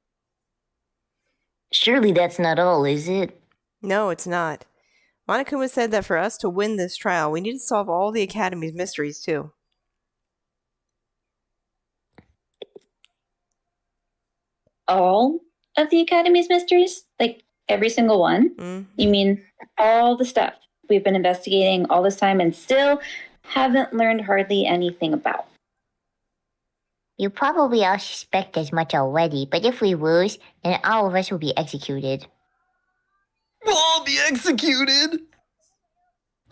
Surely that's not all, is it? No, it's not. Monokuma said that for us to win this trial, we need to solve all the Academy's mysteries, too. All of the Academy's mysteries? Like, every single one? Mm. You mean all the stuff we've been investigating all this time and still haven't learned hardly anything about? You probably all suspect as much already, but if we lose, then all of us will be executed. We'll all be executed.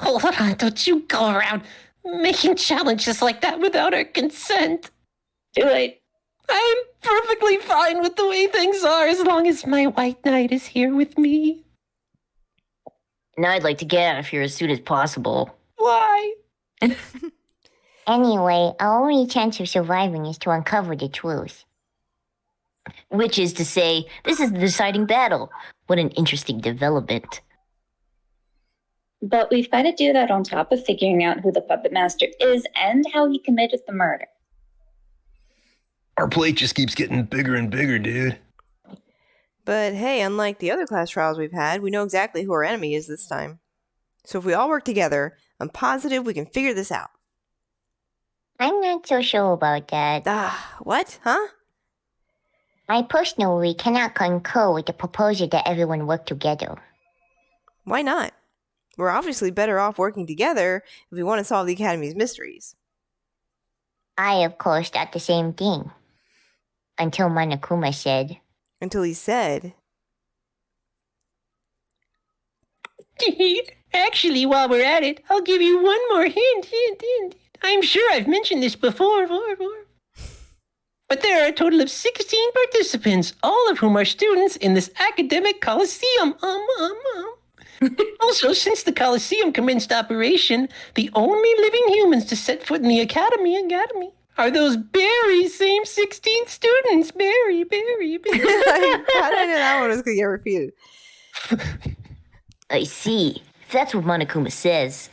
Hold on, don't you go around making challenges like that without our consent. Too late. I'm perfectly fine with the way things are as long as my white knight is here with me. Now I'd like to get out of here as soon as possible. Why? Anyway, our only chance of surviving is to uncover the truth. Which is to say, this is the deciding battle. What an interesting development. But we've got to do that on top of figuring out who the puppet master is and how he committed the murder. Our plate just keeps getting bigger and bigger, dude. But hey, unlike the other class trials we've had, we know exactly who our enemy is this time. So if we all work together, I'm positive we can figure this out. I'm not so sure about that. What? Huh? I personally cannot concur with the proposal that everyone work together. Why not? We're obviously better off working together if we want to solve the Academy's mysteries. I, of course, thought the same thing. Until Monokuma said, Until he said, Actually, while we're at it, I'll give you one more hint. I'm sure I've mentioned this before. But there are a total of 16 participants, all of whom are students in this academic coliseum. Also, since the Coliseum commenced operation, the only living humans to set foot in the Academy are those very same 16 students. Barry. how did I know that one was going to get repeated? I see. If that's what Monokuma says.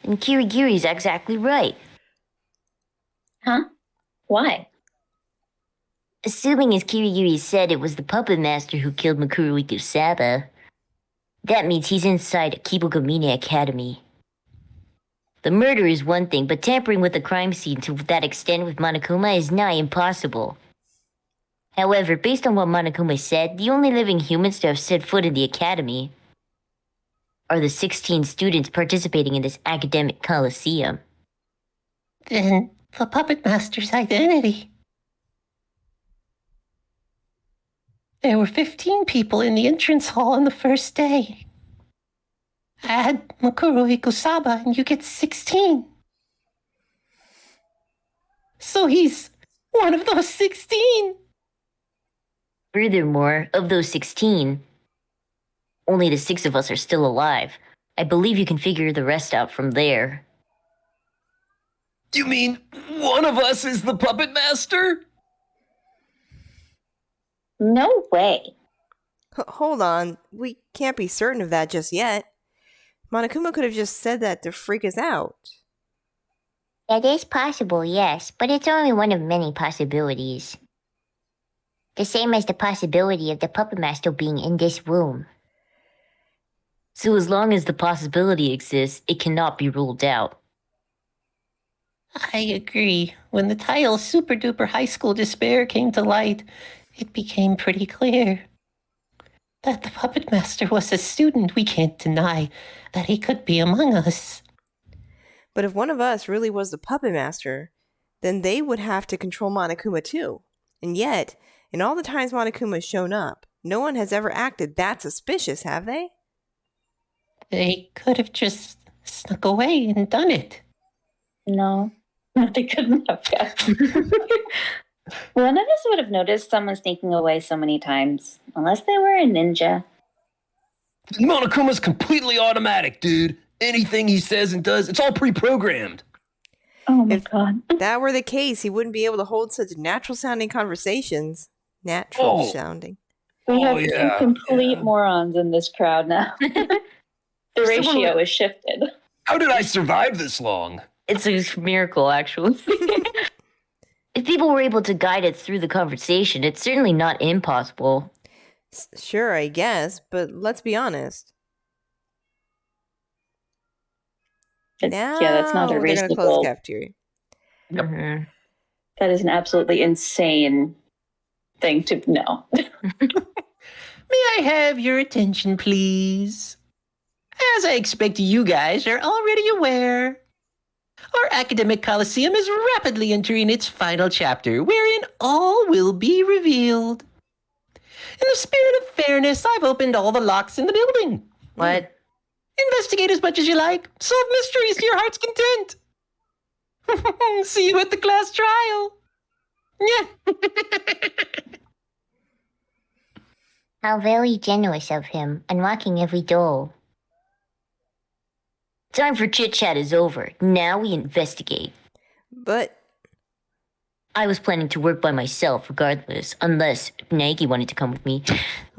And Kirigiri's exactly right. Huh? Why? Assuming as Kirigiri said it was the puppet master who killed Makuru Ikusaba, that means he's inside Kibogamine Academy. The murder is one thing, but tampering with the crime scene to that extent with Monokuma is nigh impossible. However, based on what Monokuma said, the only living humans to have set foot in the academy are the 16 students participating in this academic coliseum. Then the puppet master's identity. There were 15 people in the entrance hall on the first day. Add Makuru Ikusaba and you get 16. So he's one of those 16. Furthermore, of those 16, only the 6 of us are still alive. I believe you can figure the rest out from there. You mean one of us is the puppet master? No way. Hold on. We can't be certain of that just yet. Monokuma could have just said that to freak us out. That is possible, yes, but it's only one of many possibilities. The same as the possibility of the puppet master being in this room. So as long as the possibility exists, it cannot be ruled out. I agree. When the title Super Duper High School Despair came to light, it became pretty clear that the puppet master was a student. We can't deny that he could be among us. But if one of us really was the puppet master, then they would have to control Monokuma too. And yet, in all the times Monokuma's shown up, no one has ever acted that suspicious, have they? They could have just snuck away and done it. No, they couldn't have guessed. One of us would have noticed someone sneaking away so many times, unless they were a ninja. Monokuma's completely automatic, dude. Anything he says and does, it's all pre-programmed. Oh my If- god. If that were the case, he wouldn't be able to hold such natural-sounding conversations. Natural-sounding. We have Oh, two yeah, complete yeah. morons in this crowd now. The ratio is shifted. How did I survive this long? It's a miracle, actually. If people were able to guide it through the conversation, it's certainly not impossible. Sure, I guess, but let's be honest. Now Yeah, that's not a they're going to close the reasonable. cafeteria. Mhm. That is an absolutely insane thing to know. May I have your attention, please? As I expect you guys are already aware, our academic coliseum is rapidly entering its final chapter, wherein all will be revealed. In the spirit of fairness, I've opened all the locks in the building. What? Investigate as much as you like. Solve mysteries to your heart's content. See you at the class trial. Yeah. How very generous of him, unlocking every door. Time for chit chat is over. Now we investigate. But I was planning to work by myself regardless, unless Nagi wanted to come with me.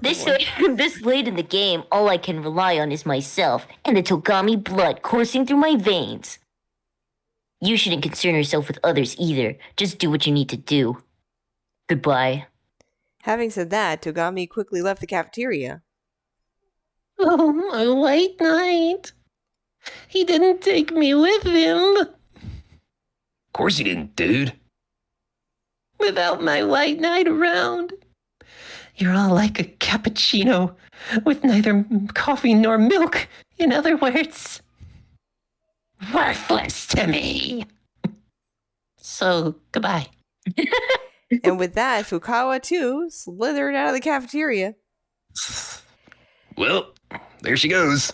This late in the game, all I can rely on is myself and the Togami blood coursing through my veins. You shouldn't concern yourself with others either. Just do what you need to do. Goodbye. having said that, Togami quickly left the cafeteria. Oh, my white knight. He didn't take me with him. Of course he didn't, dude. Without my white knight around, you're all like a cappuccino with neither coffee nor milk. In other words, worthless to me. So, goodbye. And with that, Fukawa too slithered out of the cafeteria. Well, there she goes.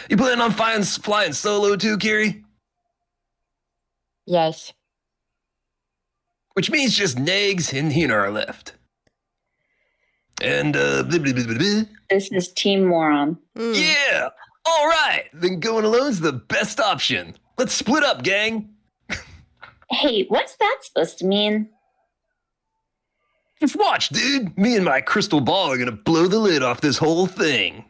You planning on flying solo too, Kiri? Yes. Which means just Nags and Hina are left. And, blah, blah, blah, blah, blah. This is Team Moron. Yeah! All right! Then going alone's the best option. Let's split up, gang. Hey, what's that supposed to mean? Just watch, dude. Me and my crystal ball are gonna blow the lid off this whole thing.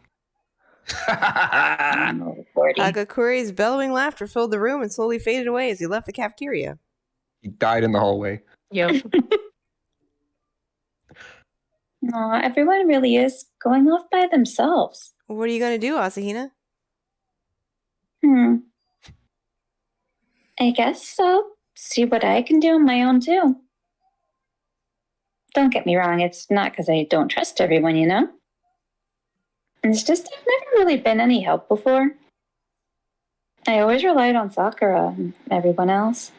I'm recording. Hagakuri's bellowing laughter filled the room and slowly faded away as he left the cafeteria. He died in the hallway. Yep. Aw, everyone really is going off by themselves. What are you going to do, Asahina? I guess I'll see what I can do on my own, too. Don't get me wrong, it's not because I don't trust everyone, you know? It's just I've never really been any help before. I always relied on Sakura and everyone else.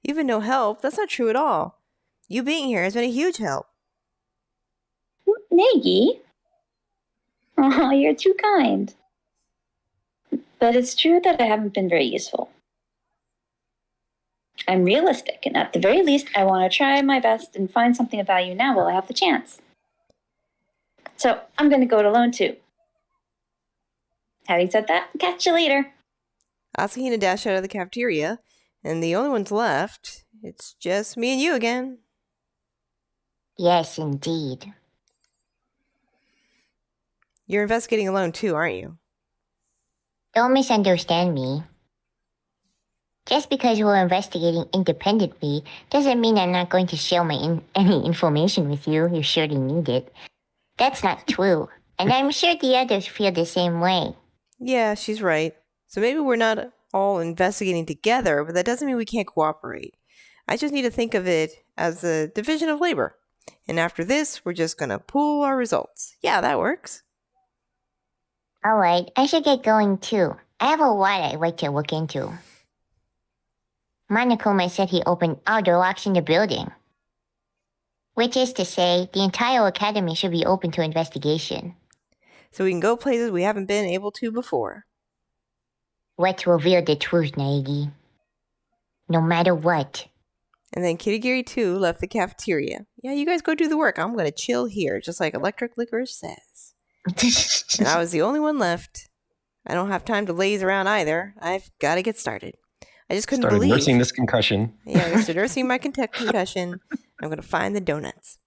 You've been no help. That's not true at all. You being here has been a huge help. Nagi? Oh, you're too kind. But it's true that I haven't been very useful. I'm realistic, and at the very least, I want to try my best and find something of value now while I have the chance. So, I'm going to go it alone, too. Having said that, catch you later. Asahina dashed out of the cafeteria, and the only ones left, it's just me and you again. Yes, indeed. You're investigating alone too, aren't you? Don't misunderstand me. Just because we're investigating independently doesn't mean I'm not going to share any information with you. You surely need it. That's not true. And I'm sure the others feel the same way. Yeah, she's right. So maybe we're not all investigating together, but that doesn't mean we can't cooperate. I just need to think of it as a division of labor. And after this, we're just going to pool our results. Yeah, that works. Alright, I should get going too. I have a lot I'd like to look into. Monokuma said he opened all the locks in the building. Which is to say, the entire academy should be open to investigation. So we can go places we haven't been able to before. Let's reveal the truth, Naegi. No matter what. And then Kirigiri too left the cafeteria. Yeah, you guys go do the work. I'm going to chill here, just like Electric Licorice says. And I was the only one left. I don't have time to laze around either. I've got to get started. I just couldn't Started believe. nursing this concussion. Yeah, I started nursing my concussion. I'm going to find the donuts.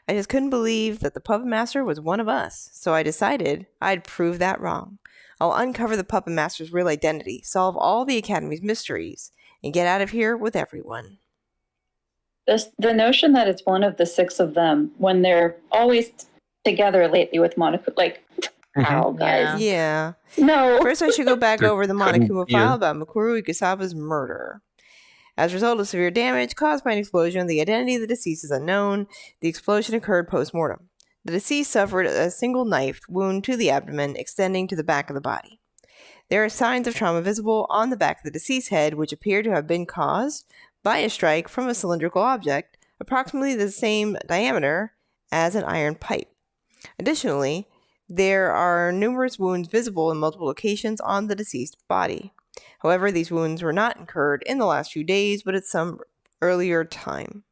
I just couldn't believe that the puppet master was one of us. So I decided I'd prove that wrong. I'll uncover the puppet master's real identity, solve all the academy's mysteries, and get out of here with everyone. The notion that it's one of the six of them when they're always together lately with Monaco, like, how, guys? Yeah. No. First, I should go back over the Couldn't Monokuma you? file about Mikuru Ikusaba's murder. As a result of severe damage caused by an explosion, the identity of the deceased is unknown. The explosion occurred post-mortem. The deceased suffered a single knife wound to the abdomen extending to the back of the body. There are signs of trauma visible on the back of the deceased head, which appear to have been caused by a strike from a cylindrical object, approximately the same diameter as an iron pipe. Additionally, there are numerous wounds visible in multiple locations on the deceased body. However, these wounds were not incurred in the last few days, but at some earlier time.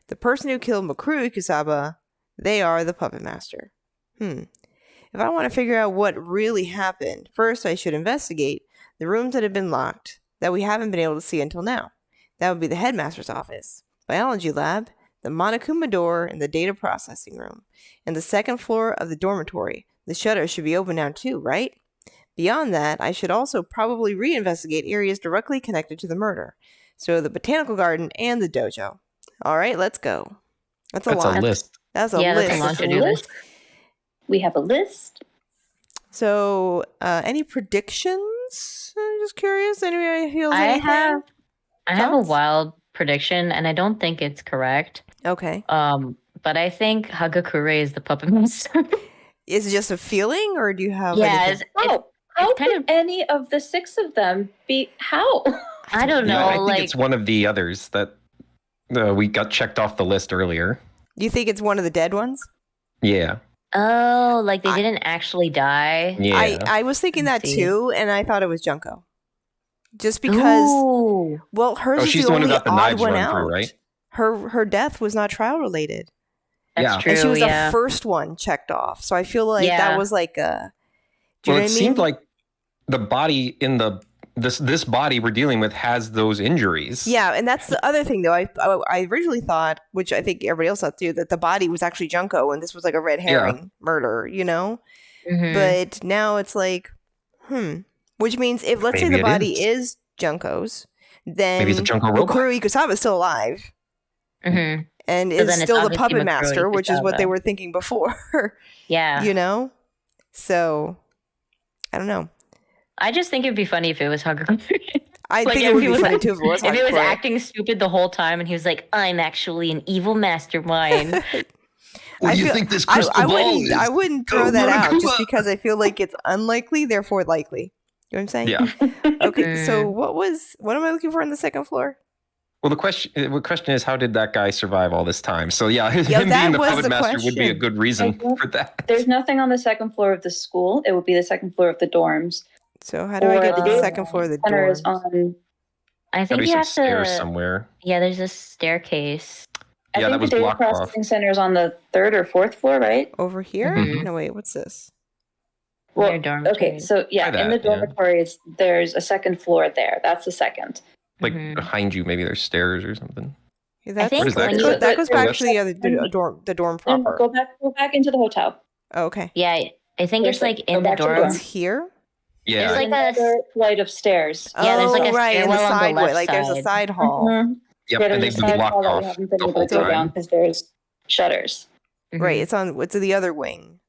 The person who killed Makuru Kusaba, they are the puppet master. If I want to figure out what really happened, first I should investigate the rooms that have been locked that we haven't been able to see until now. That would be the headmaster's office, biology lab, the Monokuma door, and the data processing room. And the second floor of the dormitory. The shutters should be open now too, right? Beyond that, I should also probably reinvestigate areas directly connected to the murder. So the botanical garden and the dojo. All right, let's go. That's a lot. a list. That's a Yeah, list. that's a long That's a to-do list. We have a list. So, any predictions? I'm just curious. Anybody feels I anything? have a Thoughts? wild prediction, and I don't think it's correct. Okay. But I think Hagakure is the puppet master. Is it just a feeling, or do you have? Yeah, anything? How kind could of- any of the 6 of them be? How? I don't know. Yeah, I think like it's one of the others that we got checked off the list earlier. You think it's one of the dead ones? Yeah. oh, like they I- didn't actually die. Yeah. I was thinking that See. too, and I thought it was Junko. Just because, Ooh. well, hers is she's the the one who only got the odd knives one run out. through, right? Her death was not trial related, That's Yeah. true. and she was yeah. the first one checked off. So I feel like Yeah. that was like a. Do you Well, know it what I seemed mean? like the body in this body we're dealing with has those injuries. Yeah, and that's the other thing, though. I originally thought, which I think everybody else thought too, that the body was actually Junko, and this was like a red herring murder, you know. Mhm. But now it's like, which means if let's say Maybe the it body is. is Junko's, then Maybe it's a Junko robot. Makuru Ikusawa is still alive Mhm. and So is then it's still the obviously puppet Makuru master, which is what they Ikusawa. were thinking before, Yeah. you know. So I don't know. I just think it'd be funny if it was Hagakure. I Like, think if it would he be was- funny too if it was. if he was Hagakure. acting stupid the whole time and he was like, I'm actually an evil mastermind. What I do you feel- think this crystal ball is? I wouldn't throw Go that out just Monokuma. because I feel like it's unlikely, therefore likely. You know what I'm saying? Yeah. Okay, so what am I looking for on the second floor? Well, the question is, how did that guy survive all this time? So yeah, Yeah, him that being the was puppet the master would be a question. good reason I don't- for that. There's nothing on the second floor of the school. It would be the second floor of the dorms. So how do I Or get to the the second floor of the Center is dorms? on. I Gotta think be you some have stairs to. somewhere. Yeah, there's a staircase. I Yeah, think that was the data blocked off. processing center is on the 3rd or 4th floor, right? Over here? Mhm. No, wait, what's this? Well, Near dormitories. okay, so yeah, Try in the that, yeah. dormitories, there's a second floor there. That's the second. Like Mhm. behind you, maybe there's stairs or something. Yeah, that's, think What is that? when that you- goes Oh, back that's- to the other the dorm No, no, proper. go back into the hotel. Oh, okay. Yeah, I think There's it's like go in the back to the dorm. dorm. It's here? Yeah. There's like a Another flight of stairs. Yeah, there's like Oh, a right, in the stairwell on the sideway. left Like there's a side. side hall. Mhm. Yep, Yeah, and there's they've a been side blocked hall that we off haven't been the able whole to go down time. because there's shutters. Mhm. Right, it's to the other wing.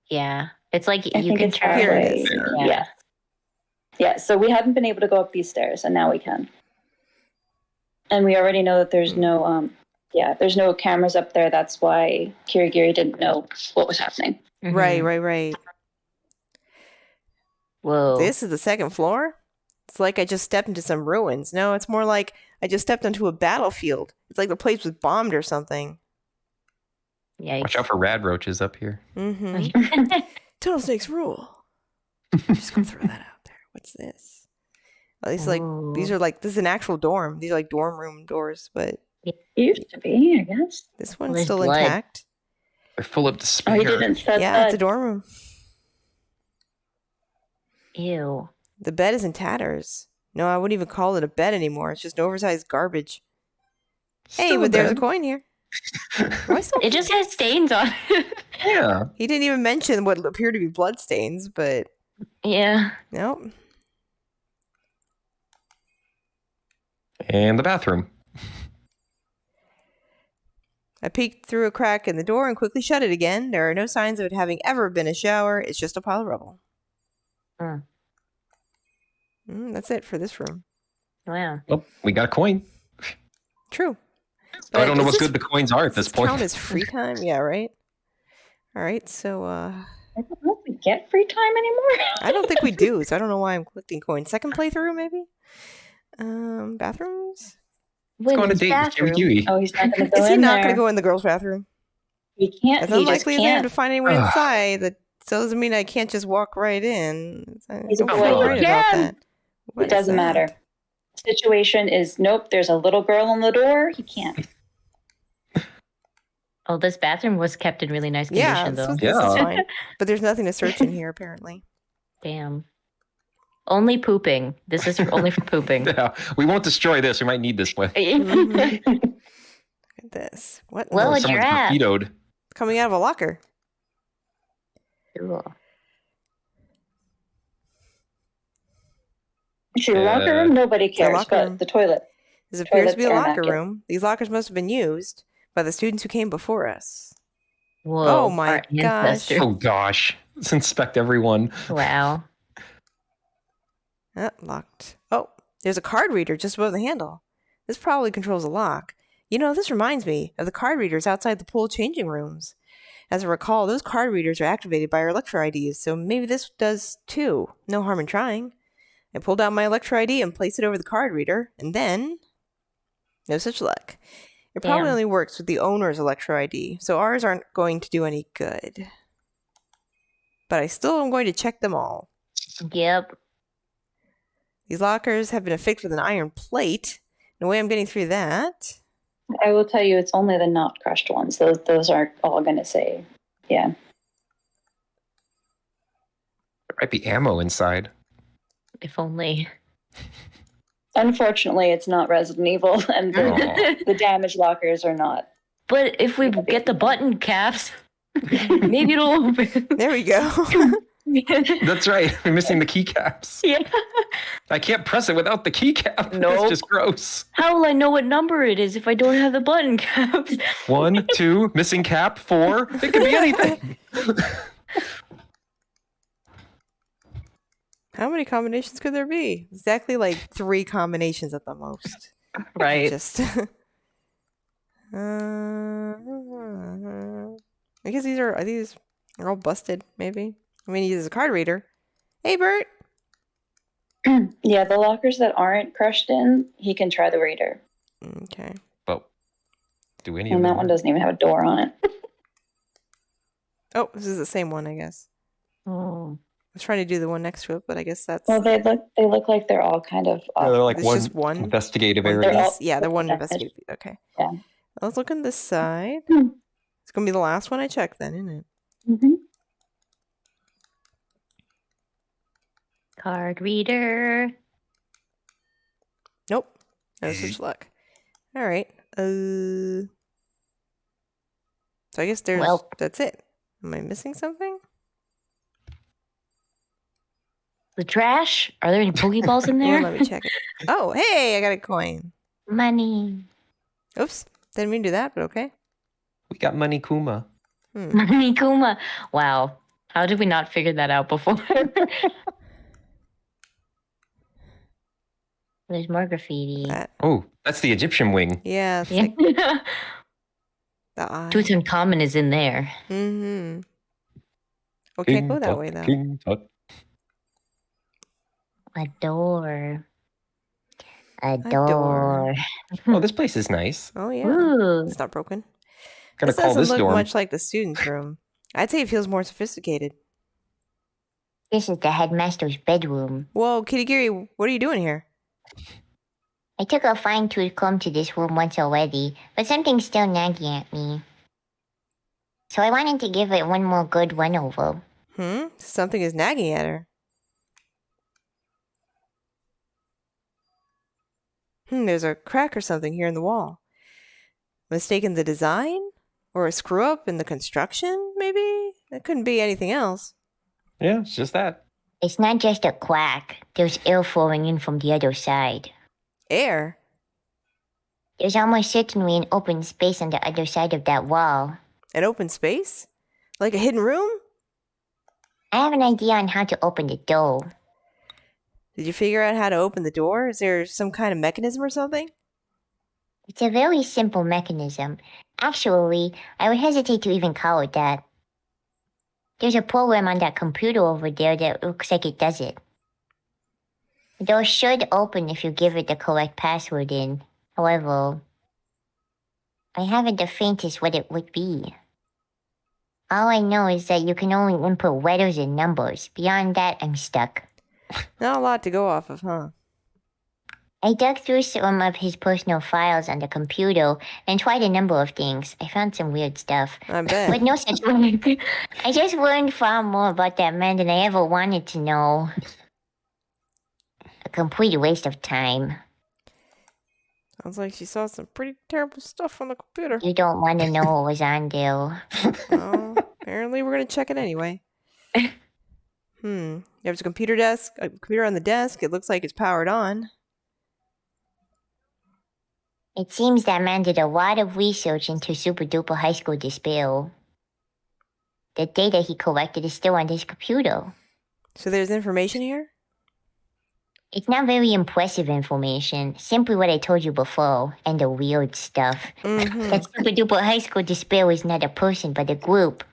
Yeah, it's like I you think can it's turn. Here it halfway. is. Yeah. Yeah. Yeah, so we haven't been able to go up these stairs, and now we can. And we already know that there's no, there's no cameras up there. That's why Kirigiri didn't know what was happening. Mhm. Right. Whoa. This is the second floor? It's like I just stepped into some ruins. No, it's more like I just stepped onto a battlefield. It's like the place was bombed or something. Yikes. Watch out for rad roaches up here. Mm-hmm. Tunnel snakes rule. I'm just gonna throw that out there. What's this? Oh, these are like this is an actual dorm. These are like dorm room doors, but It used to be, I guess. this one's there's still blood. intact. They're full of Oh, despair. he didn't set Yeah, it's a that. dorm room. Ew. The bed is in tatters. No, I wouldn't even call it a bed anymore. It's just oversized garbage. Hey, Still but there's a dead. coin here. Why so? It just has stains on it. Yeah. He didn't even mention what appear to be blood stains, but Yeah. nope. And the bathroom. I peeked through a crack in the door and quickly shut it again. There are no signs of it having ever been a shower. It's just a pile of rubble. Hmm. That's it for this room. Wow. Oh, we got a coin. True. I don't know Does what this- good the coins are at does this point. count as free time? Yeah, right? All right, so I don't know if we get free time anymore? I don't think we do, so I don't know why I'm collecting coins. Second playthrough, maybe? Bathrooms? Let's go on a Women's date with Kiwi bathroom. Kiwi. Oh, he's not going to go Is he in not there. going to go in the girls' bathroom? He can't. As He just unlikely as I am can't. to find anyone Ugh. inside, that still doesn't mean I can't just walk right in. He's a Don't boy. feel You right about can. that. What It is doesn't that? matter. Situation is nope. There's a little girl on the door. He can't. Oh, this bathroom was kept in really nice Yeah, condition, though. this is Yeah. fine. But there's nothing to search in here, apparently. Damn. Only pooping. This is only for pooping. Yeah, we won't destroy this. We might need this one. Mhm. Look at this. What? in Well, the- a Someone's giraffe. torpedoed. coming out of a locker. Cool. See, the locker room, nobody a cares, locker but room. the toilet. This appears to be a Toilets are locker immaculate. room. These lockers must have been used by the students who came before us. Whoa. Oh my our gosh. ancestors. Oh gosh. Let's inspect everyone. Wow. Locked. Oh, there's a card reader just above the handle. This probably controls a lock. You know, this reminds me of the card readers outside the pool changing rooms. As I recall, those card readers are activated by our Electro IDs, so maybe this does too. No harm in trying. I pulled out my Electro ID and placed it over the card reader, and then... no such luck. It probably Damn. only works with the owner's Electro ID, so ours aren't going to do any good. But I still am going to check them all. Yep. These lockers have been affixed with an iron plate. No way I'm getting through that. I will tell you, it's only the not crushed ones. Those aren't all going to say, yeah. There might be ammo inside. If only. Unfortunately, it's not Resident Evil, and Aw. the damaged lockers are not. But if we get the button caps, maybe it'll open. There we go. That's right. We're missing the keycaps. Yeah. I can't press it without the keycap. Nope. It's just gross. How will I know what number it is if I don't have the button caps? 1, 2, missing cap, 4. It could be anything. How many combinations could there be? Exactly like 3 combinations at the most. Right. Just. I guess these are all busted, maybe. I mean, use a card reader. Hey, Bert. Yeah, the lockers that aren't crushed in, he can try the reader. Okay. But do any of And them that one work? doesn't even have a door on it. Oh, this is the same one, I guess. Oh. I was trying to do the one next to it, but I guess that's Well, they look like they're all kind of Yeah, they're like It's one, just one- investigative one area. They're all- piece. Yeah, they're one Yeah. investigative. Okay. Yeah. Let's look on this side. Hmm. It's going to be the last one I check then, isn't it? Mhm. Card reader. Nope. No such luck. All right. So I guess Well. that's it. Am I missing something? The trash? Are there any Pokeballs in Well, there? let me check it. Oh, hey, I got a coin. Money. Oops. Didn't mean to do that, but okay. We got Money Kuma. Money Kuma. Wow. How did we not figure that out before? There's more graffiti. That. Oh, that's the Egyptian wing. Yeah. It's Yeah. like the eye. Tutankhamun is in there. Mm-hmm. Well, can't go that way, though. King Tut. A door. A door. door. Oh, this place is nice. Oh, yeah. Ooh. It's not broken. Gotta This call doesn't this look dorm. much like the student's room. I'd say it feels more sophisticated. This is the headmaster's bedroom. Whoa, Kitty what are you doing here? I took a fine-tooth comb to this room once already, but something's still nagging at me. So I wanted to give it one more good run-over. Something is nagging at her. There's a crack or something here in the wall. Mistaken the design? Or a screw up in the construction, maybe? It couldn't be anything else. Yeah, it's just that. It's not just a quack. There's air flowing in from the other side. Air? There's almost certainly an open space on the other side of that wall. An open space? Like a hidden room? I have an idea on how to open the door. Did you figure out how to open the door? Is there some kind of mechanism or something? It's a very simple mechanism. Actually, I would hesitate to even call it that. There's a program on that computer over there that looks like it does it. The door should open if you give it the correct password in. However, I haven't the faintest what it would be. All I know is that you can only input letters and numbers. Beyond that, I'm stuck. Not a lot to go off of, huh? I dug through some of his personal files on the computer and tried a number of things. I found some weird stuff. I bet. But no such thing. I just learned far more about that man than I ever wanted to know. A complete waste of time. Sounds like she saw some pretty terrible stuff on the computer. You don't want to know what was on there. Well, apparently we're gonna check it anyway. There's a computer on the desk. It looks like it's powered on. It seems that man did a lot of research into Super Duper High School Despair. The data he collected is still on his computer. So there's information here? It's not very impressive information. Simply what I told you before, and the weird stuff. That Super Duper High School Despair is not a person, but a group.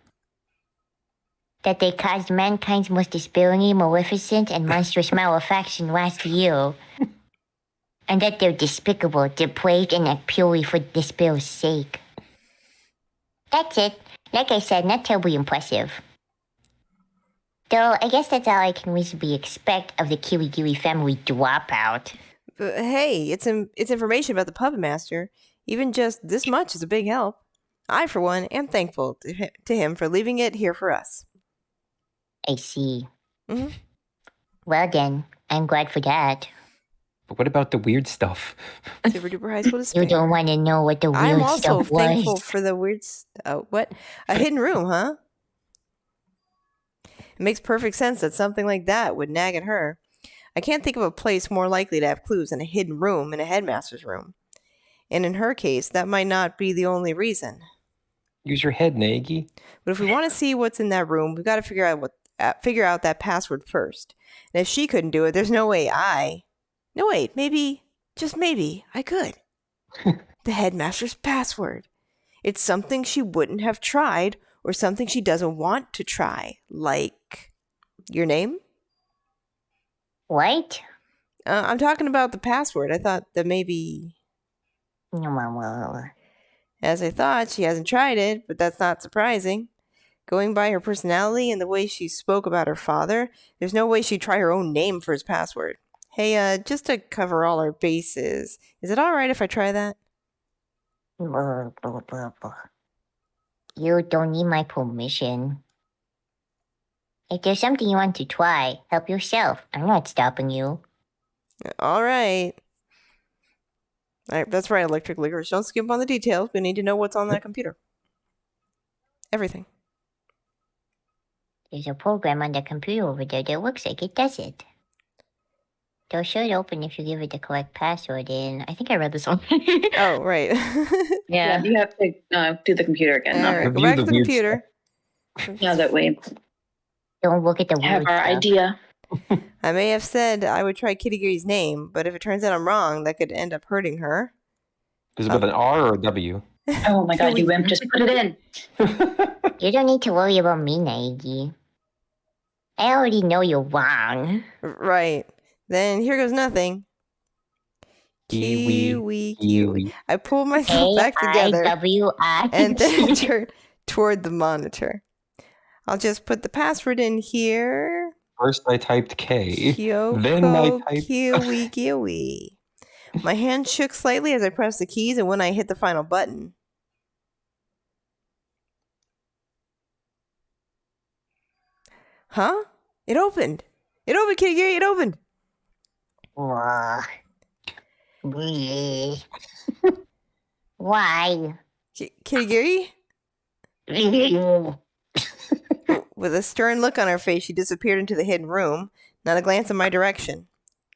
That they caused mankind's most despairingly maleficent and monstrous malefaction last year. And that they're despicable, depraved, and act purely for despair's sake. That's it. Like I said, not terribly impressive. Though, I guess that's all I can reasonably expect of the Kirigiri family dropout. But hey, it's information about the puppet master. Even just this much is a big help. I, for one, am thankful to him for leaving it here for us. I see. Well then, I'm glad for that. But what about the weird stuff? Super Duper High School Despair. You don't want to know what the I'm weird also stuff was. thankful for the weird what? A hidden room, huh? It makes perfect sense that something like that would nag at her. I can't think of a place more likely to have clues than a hidden room in a headmaster's room. And in her case, that might not be the only reason. Use your head, Nagy. But if we want to see what's in that room, we've got to figure out that password first. And if she couldn't do it, there's no way No, wait, maybe, just maybe, I could. The headmaster's password. It's something she wouldn't have tried or something she doesn't want to try. Like, your name? What? I'm talking about the password. I thought that maybe... As I thought, she hasn't tried it, but that's not surprising. Going by her personality and the way she spoke about her father, there's no way she'd try her own name for his password. Hey, just to cover all our bases, is it all right if I try that? You don't need my permission. If there's something you want to try, help yourself. I'm not stopping you. All right. That's right, Electric Licorice. Don't skip on the details. We need to know what's on that computer. Everything. There's a program on the computer over there that looks like it does it. Door should open if you give it the correct password in. I think I read this already. Oh, right. Yeah, you have to do the computer again. All Not right, go Review back the to the weird computer. now that we Don't look at the have weird our stuff. idea. I may have said I would try Kitty name, but if it turns out I'm wrong, that could end up hurting her. Is it with an R or a W? Oh my god, you wimp, just put it in. You don't need to worry about me, Nagy. I already know you're wrong. Right. Then here goes nothing. Kiwi. I pulled myself back together K-I-W-I. and then turned toward the monitor. I'll just put the password in here. First I typed K. Kyoko Then I typed... Kiwi. My hand shook slightly as I pressed the keys and when I hit the final button. Huh? It opened. It opened, Kitty. It opened. Why? Kitty. With a stern look on her face, she disappeared into the hidden room, not a glance in my direction.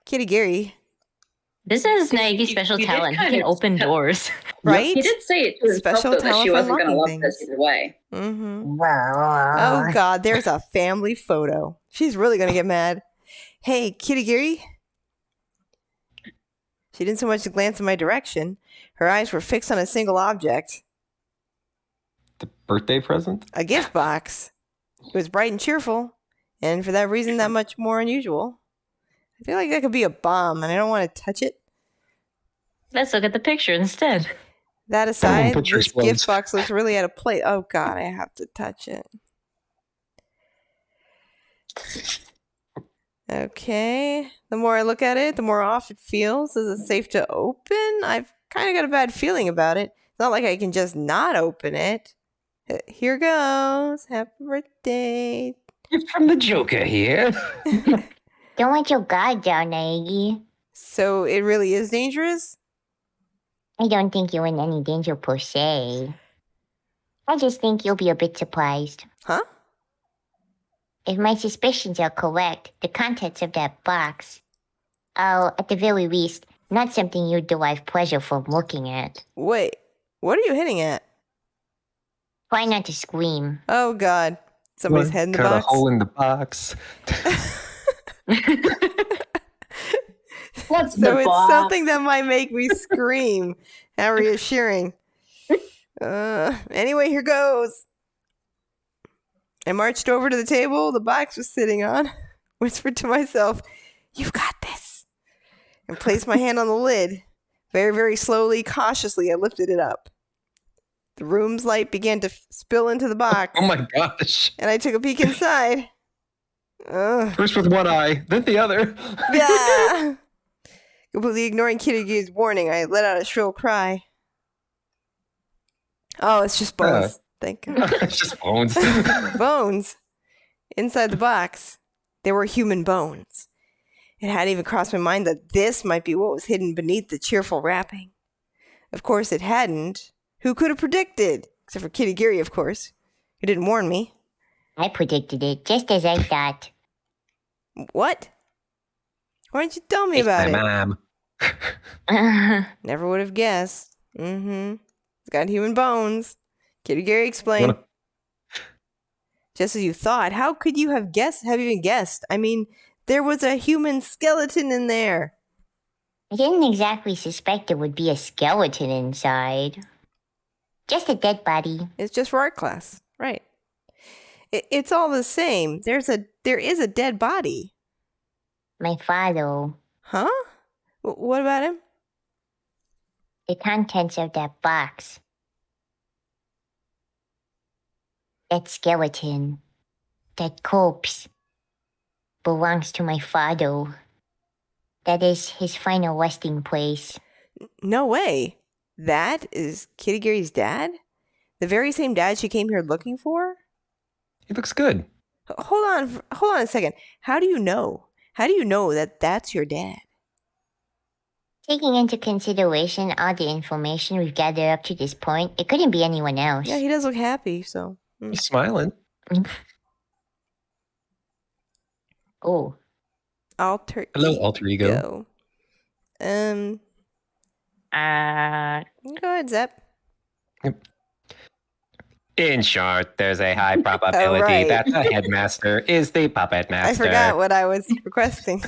Kitty. This is Nagy's special You did talent. He kind can of open tell- doors. Right? He did say it to himself, Special though, that talent she for wasn't going to unlocking love this things. either way. Mm-hmm. Oh, God, there's a family photo. She's really going to get mad. Hey, Kitty. She didn't so much glance in my direction. Her eyes were fixed on a single object. The birthday present? A gift box. It was bright and cheerful, and for that reason, that much more unusual. I feel like that could be a bomb, and I don't want to touch it. Let's look at the picture instead. That aside, picture this explodes. gift box looks really out of place. Oh God, I have to touch it. Okay. The more I look at it, the more off it feels. Is it safe to open? I've kind of got a bad feeling about it. It's not like I can just not open it. Here goes. Happy birthday. It's from the Joker here. Don't let your guard down, Naegi. So it really is dangerous? I don't think you're in any danger per se. I just think you'll be a bit surprised. Huh? If my suspicions are correct, the contents of that box are, at the very least, not something you derive pleasure from looking at. Wait, what are you hitting at? Try not to scream. Oh God. Somebody's head in the Cut box? a hole in the box. What's So the it's box? something that might make me scream. How reassuring. Anyway, here goes. I marched over to the table the box was sitting on, whispered to myself, "You've got this," and placed my hand on the lid. Very, very slowly, cautiously, I lifted it up. The room's light began to spill into the box, Oh my gosh. and I took a peek inside. First with one eye, then the other. Yeah. Completely ignoring Kitty's warning, I let out a shrill cry. Oh, it's just bones. Thank God. It's just bones. Bones. Inside the box, there were human bones. It hadn't even crossed my mind that this might be what was hidden beneath the cheerful wrapping. Of course it hadn't. Who could have predicted? Except for Kitty Geary, of course. Who didn't warn me. I predicted it, just as I thought. What? Why didn't you tell me It's about my it? mom. Never would have guessed. It's got human bones. Kitty Geary explained. Wanna- Just as you thought. How could you have even guessed? I mean, there was a human skeleton in there. I didn't exactly suspect there would be a skeleton inside. Just a dead body. It's just for art class. Right. It's all the same. There is a dead body. My father. Huh? What about him? The contents of that box. That skeleton. That corpse. Belongs to my father. That is his final resting place. No way. That is Kitty Geary's dad? The very same dad she came here looking for? He looks good. Hold on a second. How do you know? How do you know that that's your dad? Taking into consideration all the information we've gathered up to this point, it couldn't be anyone else. Yeah, he does look happy, so. He's smiling. Oh, Alter Hello, alter ego. ego. Go ahead, Zep. In short, there's a high probability right. that the headmaster is the puppet master. I forgot what I was requesting.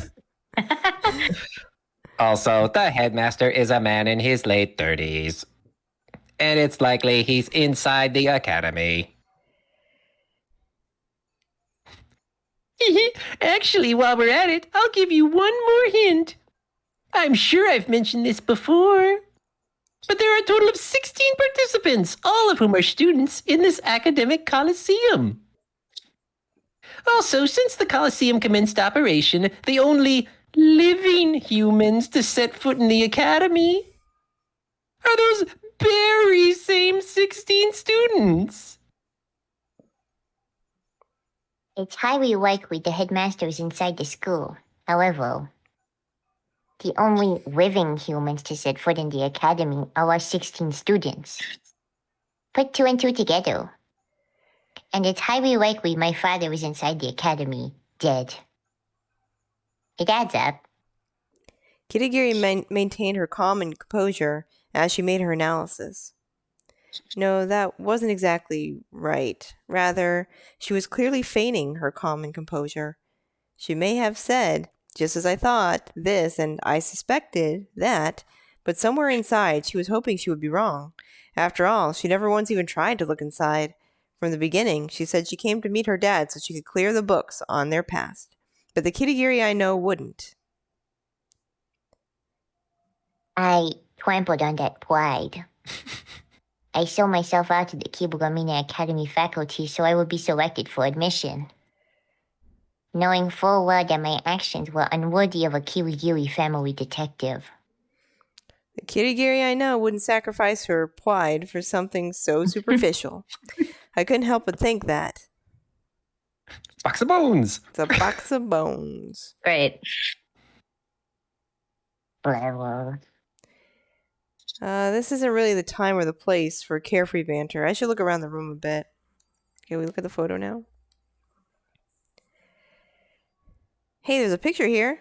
Also, the headmaster is a man in his late 30s. And it's likely he's inside the academy. Actually, while we're at it, I'll give you one more hint. I'm sure I've mentioned this before, but there are a total of 16 participants, all of whom are students in this academic coliseum. Also, since the coliseum commenced operation, the only living humans to set foot in the academy are those very same 16 students. it's highly likely the headmaster is inside the school. However, the only living humans to set foot in the academy are our 16 students. Put two and two together. And it's highly likely my father is inside the academy, dead. It adds up. Kitty Geary maintained her calm and composure as she made her analysis. No, that wasn't exactly right. Rather, she was clearly feigning her calm and composure. She may have said, just as I thought, this, and I suspected that, but somewhere inside she was hoping she would be wrong. After all, she never once even tried to look inside. From the beginning, she said she came to meet her dad so she could clear the books on their past. But the Kirigiri I know wouldn't. I trampled on that pride. I sold myself out to the Kibugamine Academy faculty so I would be selected for admission. Knowing full well that my actions were unworthy of a Kirigiri family detective. The Kirigiri I know wouldn't sacrifice her pride for something so superficial. I couldn't help but think that. Box of bones. It's a box of bones. Great. Blah, blah. This isn't really the time or the place for carefree banter. I should look around the room a bit. Okay, we look at the photo now. Hey, there's a picture here.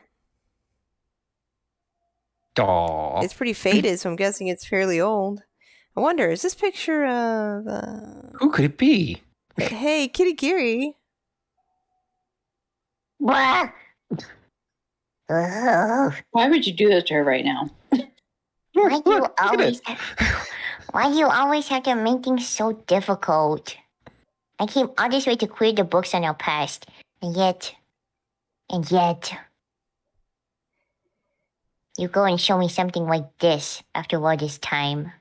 Aw. It's pretty faded, so I'm guessing it's fairly old. I wonder, is this picture of... Who could it be? Hey, Kirigiri. Blah. Ugh. Why would you do this to her right now? Why do you Look at always it. Why do you always have to make things so difficult? I came all this way to clear the books on our past, and yet, you go and show me something like this after all this time.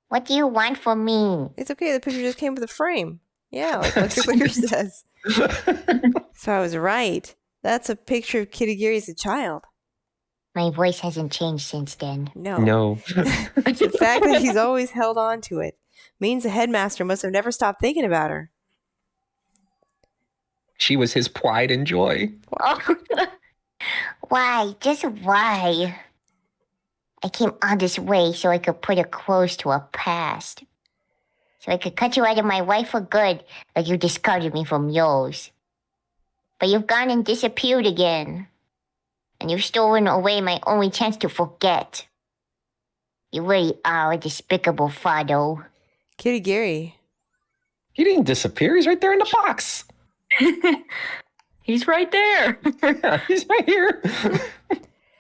What do you want from me? It's okay, the picture just came with a frame. Yeah, like the clicker says. So I was right. That's a picture of Kirigiri as a child. My voice hasn't changed since then. No. No. The fact that he's always held on to it means the headmaster must have never stopped thinking about her. She was his pride and joy. Why? Just why? I came all this way so I could put a close to our past. So I could cut you out of my life for good, like you discarded me from yours. But you've gone and disappeared again. And you've stolen away my only chance to forget. You really are a despicable father. Kirigiri. He didn't disappear. He's right there in the box. He's right there. Yeah, he's right here.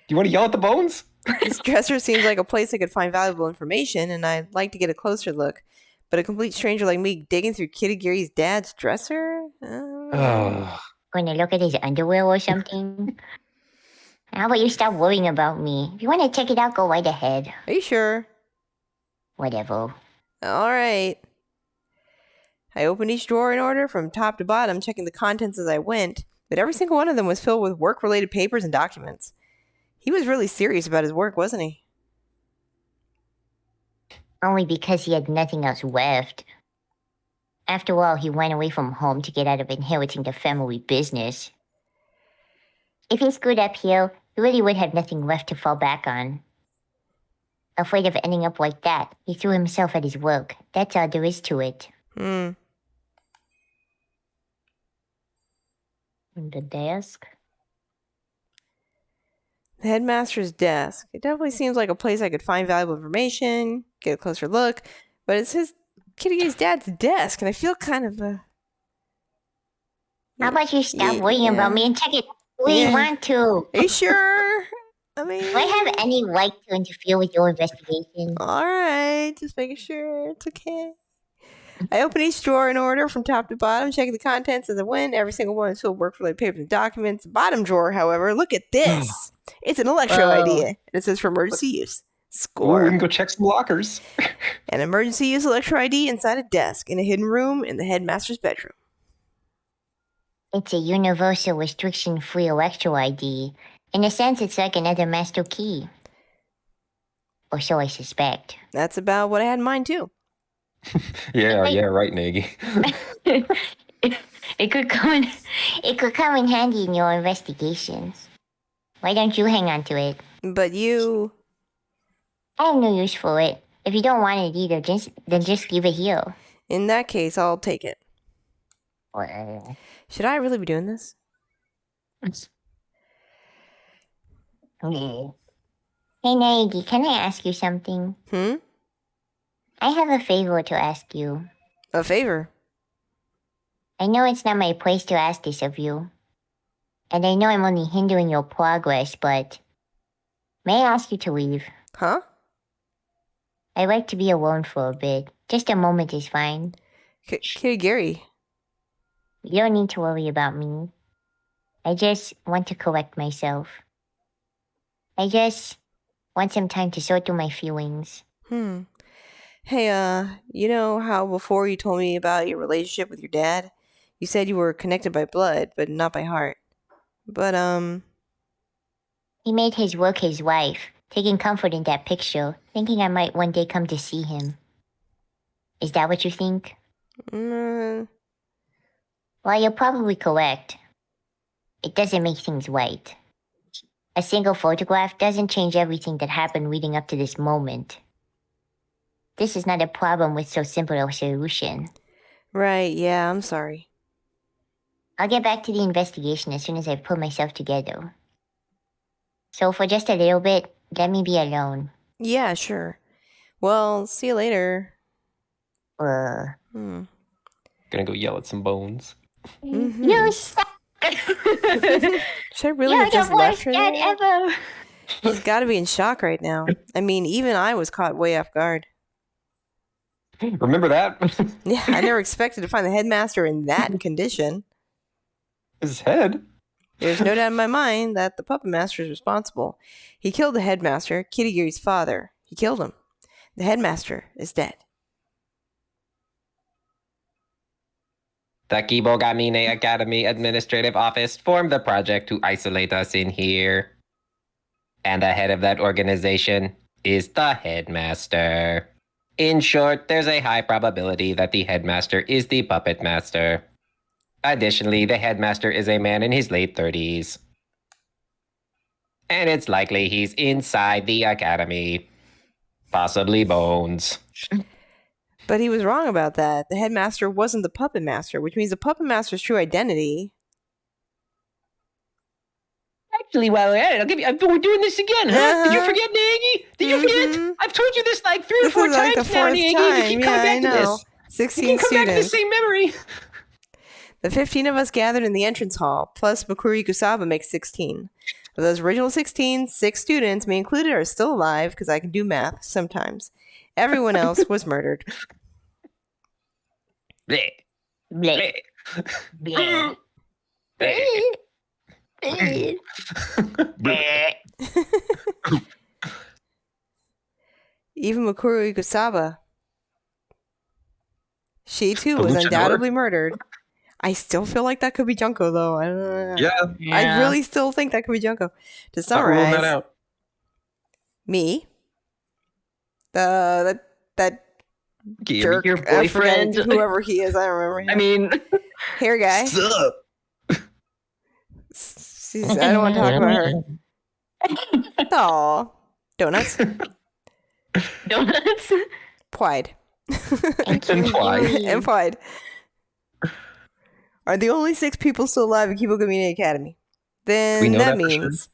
You want to yell at the bones? This dresser seems like a place I could find valuable information, and I'd like to get a closer look. But a complete stranger like me digging through Kirigiri's dad's dresser? Oh. Gonna look at his underwear or something? How about you stop worrying about me? If you want to check it out, go right ahead. Are you sure? Whatever. All right. I opened each drawer in order from top to bottom, checking the contents as I went, but every single one of them was filled with work-related papers and documents. He was really serious about his work, wasn't he? Only because he had nothing else left. After all, he went away from home to get out of inheriting the family business. If he screwed up here, he really would have nothing left to fall back on. Afraid of ending up like that, he threw himself at his work. That's all there is to it. The desk. The headmaster's desk. It definitely seems like a place I could find valuable information, get a closer look, but it's his Kirigiri's dad's desk, and I feel kind of How about you stop Yeah. worrying about me and check it? We Yeah. want to. Are you sure? I mean, Do I have any right to interfere with your investigation? all right, just making sure it's okay. I opened each drawer in order from top to bottom, checking the contents as I went. Every single one is filled with work-related papers and documents. The bottom drawer, however, look at this. It's an electro Whoa. idea. And it says for emergency use. Ooh, Score. we can go check some lockers. An emergency use electro ID inside a desk in a hidden room in the headmaster's bedroom. It's a universal restriction-free electro ID. In a sense, it's like another master key. Or so I suspect. That's about what I had in mind, too. Yeah, right, Nagy. It could come in. It could come in handy in your investigations. Why don't you hang on to it? But you... I have no use for it. If you don't want it either, then just leave it here. In that case, I'll take it. Well, Should I really be doing this? yeah. Hey, Nagy, can I ask you something? I have a favor to ask you. A favor? I know it's not my place to ask this of you. And I know I'm only hindering your progress, but may I ask you to leave? Huh? I'd like to be alone for a bit. Just a moment is fine. Kirigiri. You don't need to worry about me. I just want to correct myself. I just want some time to sort through my feelings. Hey, you know how before you told me about your relationship with your dad? You said you were connected by blood, but not by heart. But, He made his work his wife, taking comfort in that picture, thinking I might one day come to see him. Is that what you think? mm, Well, you're probably correct. It doesn't make things right. A single photograph doesn't change everything that happened leading up to this moment. This is not a problem with so simple a solution. right, yeah, I'm sorry. I'll get back to the investigation as soon as I've put myself together. So for just a little bit, let me be alone. Yeah, sure. Well, see you later. Uh, Hmm. Gonna go yell at some bones. Mhm. You suck! Should I really You're have the just left worst her dad there? ever! She's got to be in shock right now. I mean, even I was caught way off guard. Remember that? Yeah, I never expected to find the headmaster in that condition. His head. There's no doubt in my mind that the puppet master is responsible. He killed the headmaster, Kirigiri's father. He killed him. The headmaster is dead. The Kibogamine Academy Administrative Office formed the project to isolate us in here. And the head of that organization is the headmaster. In short, there's a high probability that the headmaster is the puppet master. Additionally, the headmaster is a man in his late 30s. And it's likely he's inside the academy. Possibly Bones. But he was wrong about that. The headmaster wasn't the puppet master, which means the puppet master's true identity. Actually, while we're at it, we're doing this again, huh? Did you Uh-huh. forget, Nagy? Did you Mhm. forget? I've told you this like 3 or This 4 is like times the now, fourth Nagy. time. You keep Yeah, coming I back to know. this. 16 You keep coming back to the students. same memory. The 15 of us gathered in the entrance hall, plus Makuri Kusaba makes 16. Of those original 16, 6 students, me included, are still alive because I can do math sometimes. Everyone else was murdered. Bleh, Bleh. bleh, Bleh. bleh. Bleh. Even Makuri Kusaba. She too The was luchador? undoubtedly murdered. I still feel like that could be Junko, though. I don't know. Yeah, I really still think that could be Junko. To not ruling that summarize, out. me, that jerk, Your I forget boyfriend. whoever he is, I don't remember him. I mean, Hair guy. Sup? I don't want to talk about her. Aw. Donuts. donuts. Pride. And Implied. Kirigiri. Implied. Are the only 6 people still alive at Kibo Community Academy. Then We know that that for sure. means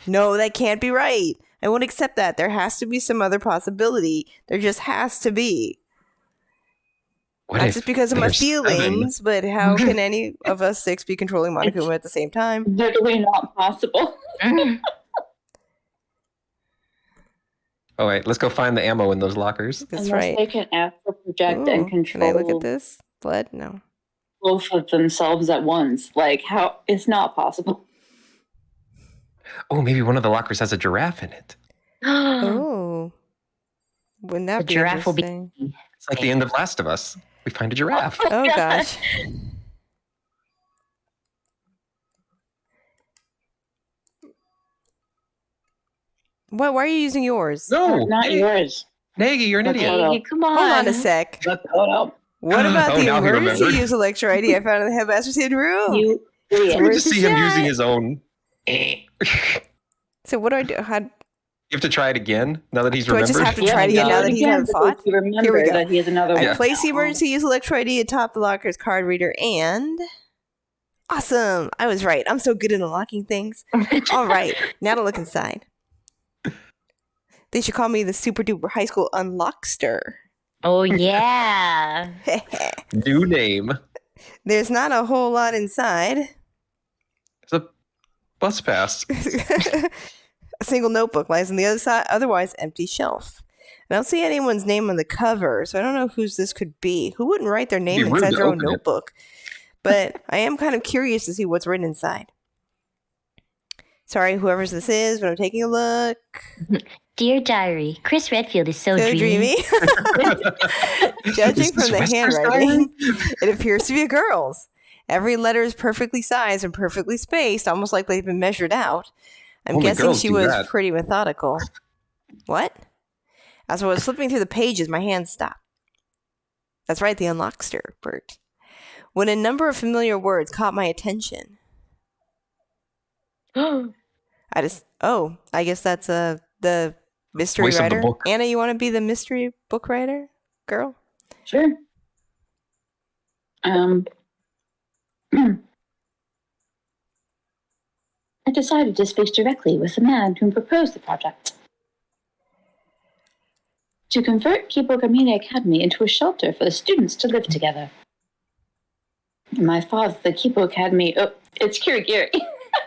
no, that can't be right. I won't accept that. There has to be some other possibility. There just has to be. What Not if just because of my there's 7? feelings, but how can any of us 6 be controlling Monokuma at the same time? Literally not possible. Oh, wait, let's go find the ammo in those lockers. That's Unless right. they can astral project Ooh, and can I control look at this? Blood? No. both of themselves at once. Like, how? It's not possible. Oh, maybe one of the lockers has a giraffe in it. Oh. Wouldn't that The be giraffe will be- interesting? It's like the end of Last of Us. We find a giraffe. Oh, gosh. Why are you using yours? No, Not hey, yours. Nagy, you're an That's idiot. all. Hey, come on. Hold on a sec. The photo. What about Oh, the now he emergency remembered. use electro ID I found in the headmaster's hidden room? You idiot. We Where's just the see him shot? using his own. So what do I do? How, You have to try it again now that he's do I remembered. just have to Yeah, try it again do now it that he again hasn't because fought? You remember Here we go. that he has another I one. place the emergency use electro ID atop the locker's card reader and... Awesome! I was right. I'm so good at unlocking things. All right, now to look inside. They should call me the super duper high school unlockster. Oh, yeah. New name. There's not a whole lot inside. It's a bus pass. A single notebook lies on the other side, otherwise empty shelf. I don't see anyone's name on the cover, so I don't know whose this could be. Who wouldn't write their name It'd be rude inside to their own open it. notebook? But I am kind of curious to see what's written inside. Sorry, whoever's this is, but I'm taking a look. Dear Diary, Chris Redfield is so, So dreamy. Judging Is this from the Wesker's handwriting, it appears to be a girl's. Every letter is perfectly sized and perfectly spaced, almost like they've been measured out. I'm Only guessing girls she do was that. pretty methodical. What? As I was flipping through the pages, my hand stopped. That's right, the unlockster, Bert. When a number of familiar words caught my attention. I guess that's the mystery Voice of the writer. book. Anna, you want to be the mystery book writer girl? Sure. I decided to speak directly with the man who proposed the project. To convert Kibogamine Academy into a shelter for the students to live together. My father, the Kibo Academy. Oh, it's Kirigiri.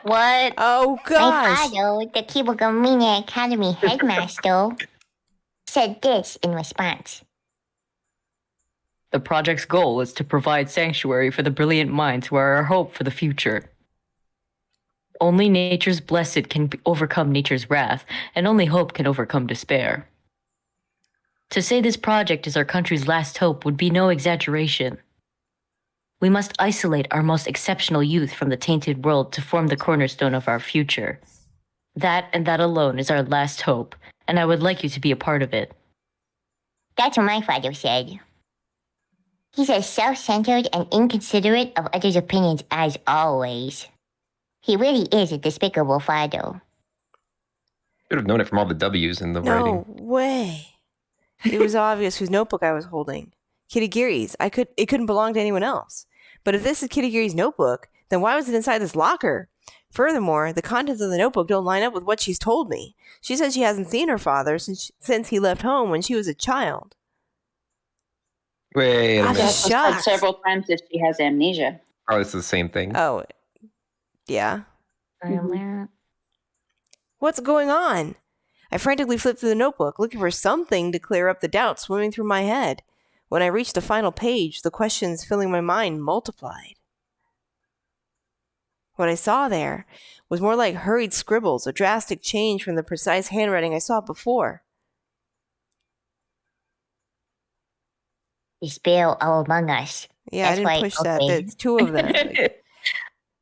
What? Oh, My gosh. father, the Kibogamine Academy headmaster, said this in response. The project's goal is to provide sanctuary for the brilliant minds who are our hope for the future. Only nature's blessed can overcome nature's wrath, and only hope can overcome despair. To say this project is our country's last hope would be no exaggeration. We must isolate our most exceptional youth from the tainted world to form the cornerstone of our future. That and that alone is our last hope, and I would like you to be a part of it. That's what my father said. He's as self-centered and inconsiderate of others' opinions as always. He really is a despicable father. Should have known it from all the W's in the No writing. way. It was obvious whose notebook I was holding. Kitagiri's. It couldn't belong to anyone else. But if this is Kitagiri's notebook, then why was it inside this locker? Furthermore, the contents of the notebook don't line up with what she's told me. She said she hasn't seen her father since he left home when she was a child. Wait a I'm minute. That's said shocked. several times that she has amnesia. Oh, it's the same thing. Oh, yeah. Mhm. What's going on? I frantically flipped through the notebook, looking for something to clear up the doubts swimming through my head. When I reached the final page, the questions filling my mind multiplied. What I saw there was more like hurried scribbles, a drastic change from the precise handwriting I saw before. Despair all among us. Yeah, That's I why- didn't push that. okay. There's two of them. Like,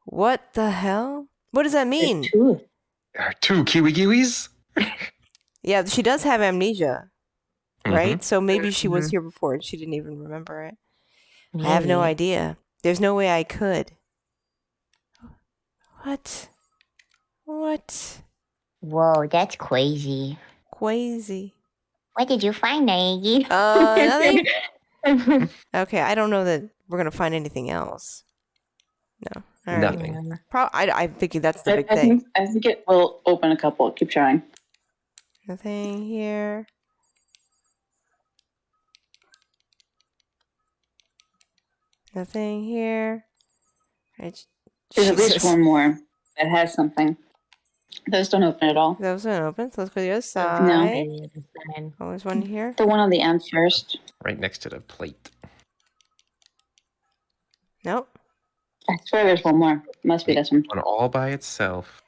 what the hell? What does that mean? Two. There are two Kiwi-Kiwis? Yeah, she does have amnesia, right? Mhm. So maybe she was Mhm. here before and she didn't even remember it. I have no Maybe. idea. There's no way I could. What? What? Whoa, that's crazy. Crazy. What did you find, Aggie? Nothing? Okay, I don't know that we're going to find anything else. No. All right. Nothing. I'm thinking that's the big thing. I think it will open a couple. Keep trying. Nothing here. Nothing here. Right. There's at least Jesus. one more that has something. Those don't open at all. Those don't open, so let's go to the other No. side. Oh, there's one here. The one on the end first. Right next to the plate. Nope. I swear there's one more. Must be this one. One all by itself.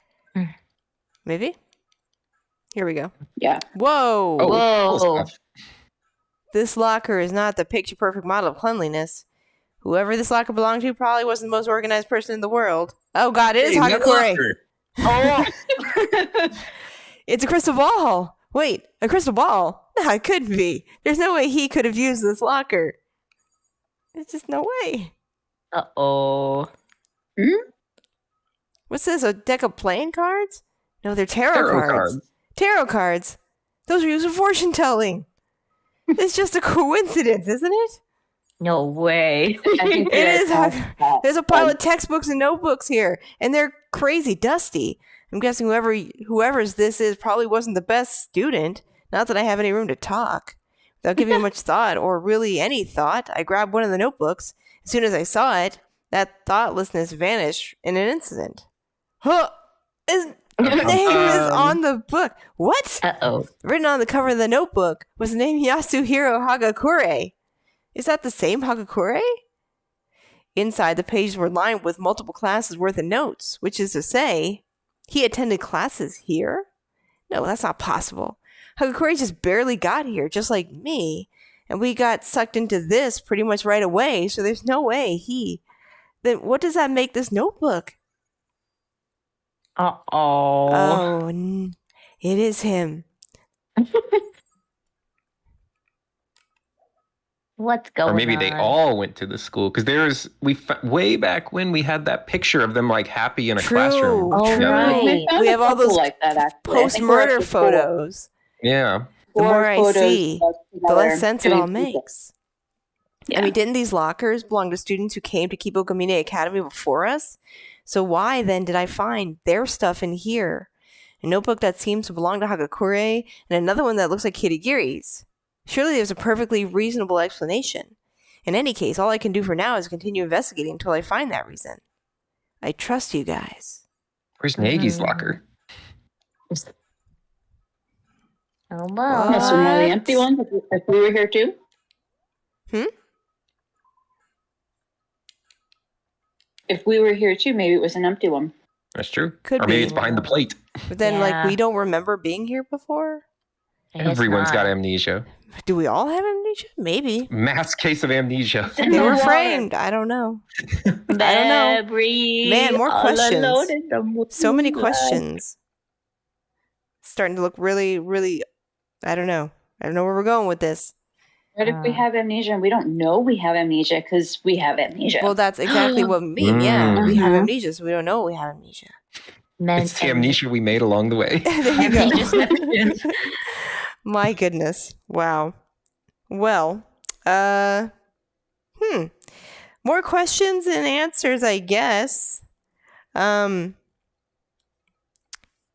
Maybe? Here we go. Yeah. Whoa! Oh, Whoa. cool stuff. This locker is not the picture perfect model of cleanliness. Whoever this locker belonged to probably wasn't the most organized person in the world. Oh god, it is Hey, that Hagakure. locker. Oh. It's a crystal ball. Wait, a crystal ball? No, it couldn't be. There's no way he could have used this locker. There's just no way. Uh-oh. What's this? A deck of playing cards? No, they're tarot, cards. Tarot cards. Those are used for fortune telling. It's just a coincidence, isn't it? No way. I think It they're is past Hag- that. There's a pile of textbooks and notebooks here, and they're crazy dusty. I'm guessing whoever's this is probably wasn't the best student. Not that I have any room to talk. Without giving it much thought, or really any thought, I grabbed one of the notebooks. As soon as I saw it, that thoughtlessness vanished in an instant. Huh! Your name is on the book. What? Uh-oh. Written on the cover of the notebook was the name Yasuhiro Hagakure. Is that the same Hagakure? Inside, the pages were lined with multiple classes worth of notes, which is to say, he attended classes here? No, that's not possible. Hagakure just barely got here, just like me, and we got sucked into this pretty much right away, so there's no way he... Then what does that make this notebook? Uh-oh. Oh, it is him. What's going on? Or maybe they all went to the school because way back when we had that picture of them like happy in a classroom. Oh, together. right. found We a have all couple those like that, actually. I think we're up post-murder to photos. Yeah. The four more I photos see, of the together less sense it doing all pizza. makes. Yeah. I mean, didn't these lockers belong to students who came to Kibo Gamine Academy before us? So why then did I find their stuff in here? A notebook that seems to belong to Hagakure and another one that looks like Kirigiri's. Surely there's a perfectly reasonable explanation. In any case, all I can do for now is continue investigating until I find that reason. I trust you guys. Where's Nagi's locker? Oh, well. That's one of the What? empty ones. If we were here too. If we were here too, maybe it was an empty one. That's true. Could or maybe be. it's behind the plate. But then, Yeah. we don't remember being here before? I guess Everyone's got not. amnesia. Do we all have amnesia? Maybe. Mass case of amnesia. They were framed. I don't know. I don't know. Man, more questions. So many questions. Starting to look really, really, I don't know. I don't know where we're going with this. What if we have amnesia and we don't know we have amnesia because we have amnesia? Well, that's exactly what we mean. Yeah, we have Mhm. amnesia, so we don't know we have amnesia. It's the amnesia we made along the way. There you Amnesia's go. never ends. My goodness. Wow. Well, more questions and answers, I guess.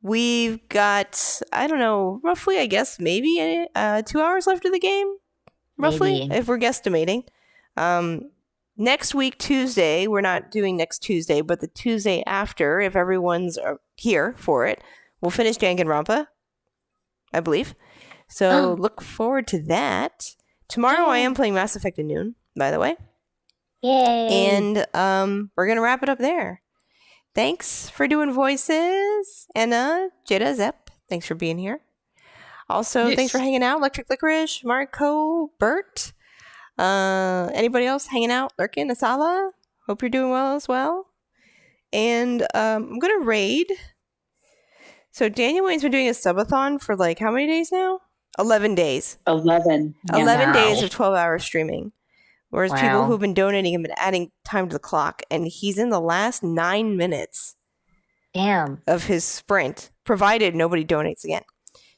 We've got, I don't know, roughly, I guess, maybe 2 hours left of the game. Roughly, Maybe. if we're guesstimating. Next week, Tuesday, we're not doing next Tuesday, but the Tuesday after, if everyone's here for it, we'll finish Danganronpa, I believe. So look forward to that. Tomorrow I am playing Mass Effect at noon, by the way. Yay. And we're going to wrap it up there. Thanks for doing voices. Anna, Jada, Zep, thanks for being here. Also, Yes. thanks for hanging out. Electric Licorice, Marco, Bert. Anybody else hanging out, lurking? Asala? Hope you're doing well as well. And I'm going to raid. So Daniel Wayne's been doing a subathon for like how many days now? 11 days. 11. 11 Wow. days of 12-hour streaming. Whereas people Wow. who've been donating have been adding time to the clock. And he's in the last 9 minutes Damn. of his sprint, provided nobody donates again.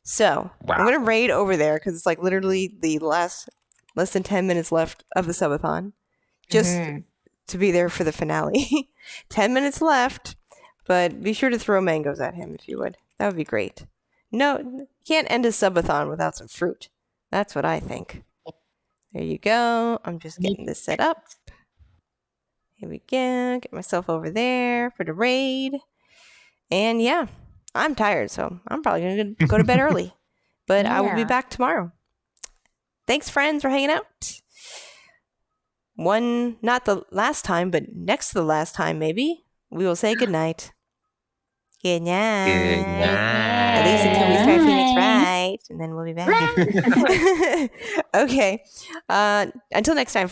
So Wow. I'm going to raid over there because it's like literally the less than 10 minutes left of the subathon. Just Mhm. to be there for the finale. 10 minutes left, but be sure to throw mangoes at him if you would. That would be great. No, you can't end a subathon without some fruit. That's what I think. There you go. I'm just getting this set up. Here we go. Get myself over there for the raid. And yeah, I'm tired, so I'm probably going to go to bed early. But I will be Yeah. back tomorrow. Thanks, friends, for hanging out. Not the last time, but next to the last time, maybe, we will say goodnight. Good night. Good night. At least until we start Phoenix Wright, and then we'll be back. Okay. Until next time,